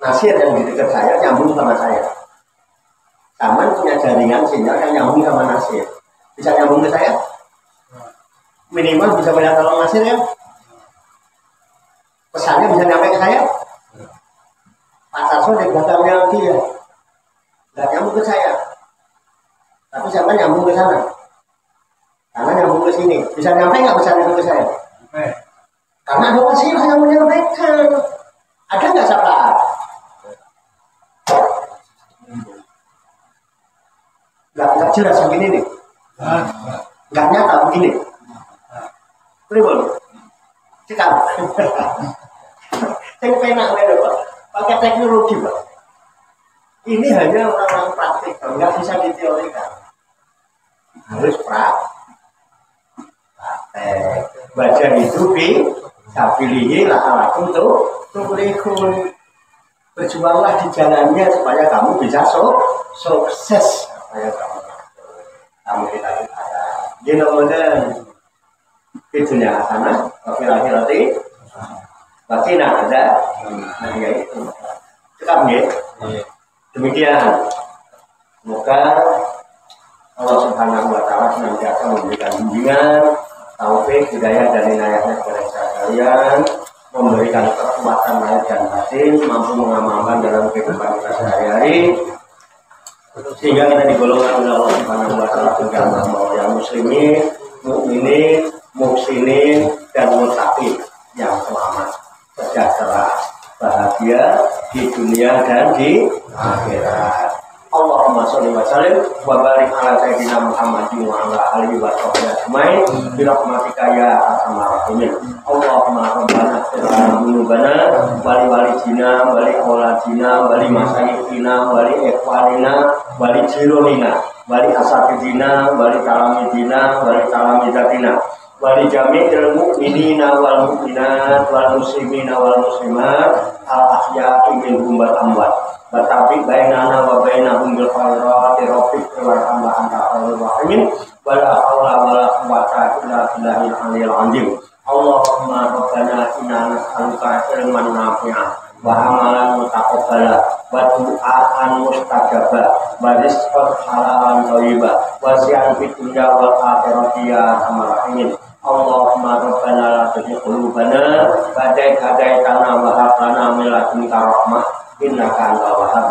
nasir yang di dekat saya nyambung sama saya. Taman punya jaringan sinyal yang nyambung sama nasir. Bisa nyambung ke saya? Minimal bisa melihat tolong nasir ya. Pesannya bisa nyampe ke saya. Pak Tarso di belakangnya dia nggak nyambung ke saya. Tapi siapa nyambung ke sana? Karena nyambung ke sini. Bisa nyampe nggak bisa nyambung ke saya? Karena ada wasilah yang menyampaikan. Ada nggak siapa? Nggak jelas begini nih. Nggak nyata begini. Boleh. Cekap. Saya penak Pak. Pakai teknologi Pak. Ini hanya orang-orang praktik, nggak bisa diteorikan. Harus praktek. Baca itu sabilihi la'alakum tuflihun. Berjuanglah di jalannya supaya kamu bisa sukses. Supaya kamu kita ada. Dia nomodan fitunya sana, wakil akhirati, wakina ada, ya itu. Cekap ya. Demikian. Semoga Allah Subhanahu wa Ta'ala senantiasa memberikan bimbingan, taufik, hidayah dan inayahnya kepada sekalian, memberikan kekuatan lahir dan batin, mampu mengamalkan dalam kehidupan kita sehari-hari, sehingga kita digolongkan oleh Allah Subhanahu wa Ta'ala dengan bahwa yang muslimin, mukminin, muhsinin dan muttaqin yang selamat, sejahtera, bahagia di dunia dan di akhirat. Allahumma sholli wa sallim wa barik ala sayyidina Muhammadin wa ala alihi wa sahbihi ajmain bi rahmatika ya arhamar rahimin. Allahumma rabbana ighfir lana dzunubana wa li walidina wa li auladina wa li masyayikhina wa li ikhwanina wa li jironina wa li asatidina wa li talamidina wa li talamidatina wa li jami'il mu'minina wal mu'minat wal muslimina wal muslimat al ahya'i minhum wal amwat. Tapi bainana wa bainahum bil khairati rabbik warhamna anta khairur rahimin wala haula wala quwwata illa billahil aliyil azim. Allahumma rabbana inna nas'aluka ilman nafi'an wa amalan mutaqabbala wa du'aan mustajaba wa rizqan halalan thayyiba wa si'an fid dunya wal akhirati ya arhamar rahimin. Allahumma rabbana la tuzigh qulubana ba'da idh hadaytana wa hab lana min ladunka rahmah innaka antal wahhab.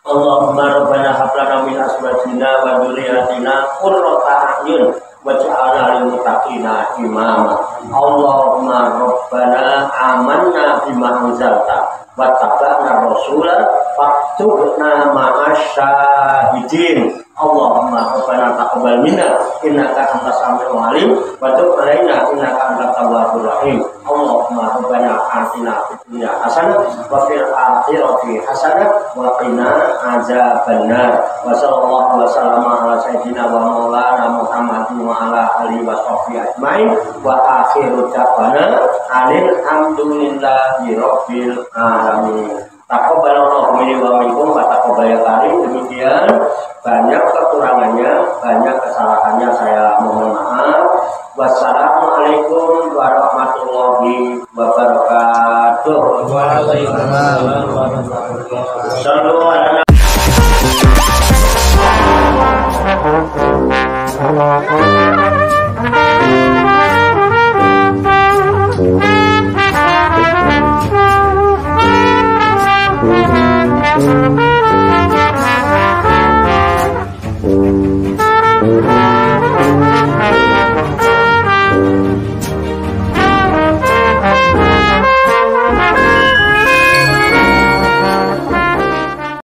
Allahumma rabbana hab lana min azwajina wa dzurriyyatina qurrata a'yun waj'alna lil muttaqina imama. Allahumma rabbana amanna bima anzalta wa tabana rasula faktubna ma'asyahidin. Allahumma rabbana taqabbal minna innaka antas samiul alim wa tub alaina innaka antat tawwabur rahim. Allahumma rabbana atina fid dunya hasanah wa fil akhirati hasanah wa qina azabannar. Wa sallallahu wa sallama ala sayyidina wa maulana Muhammadin wa ala alihi wa sahbihi ajmain wa akhiru da'wana alhamdulillahi rabbil alamin. Taqabbalallahu minni wa minkum wa taqabbal karim. Demikian, banyak kekurangannya, banyak kesalahannya, saya mohon maaf. Wassalamualaikum warahmatullahi wabarakatuh. Waalaikumsalam warahmatullahi wabarakatuh.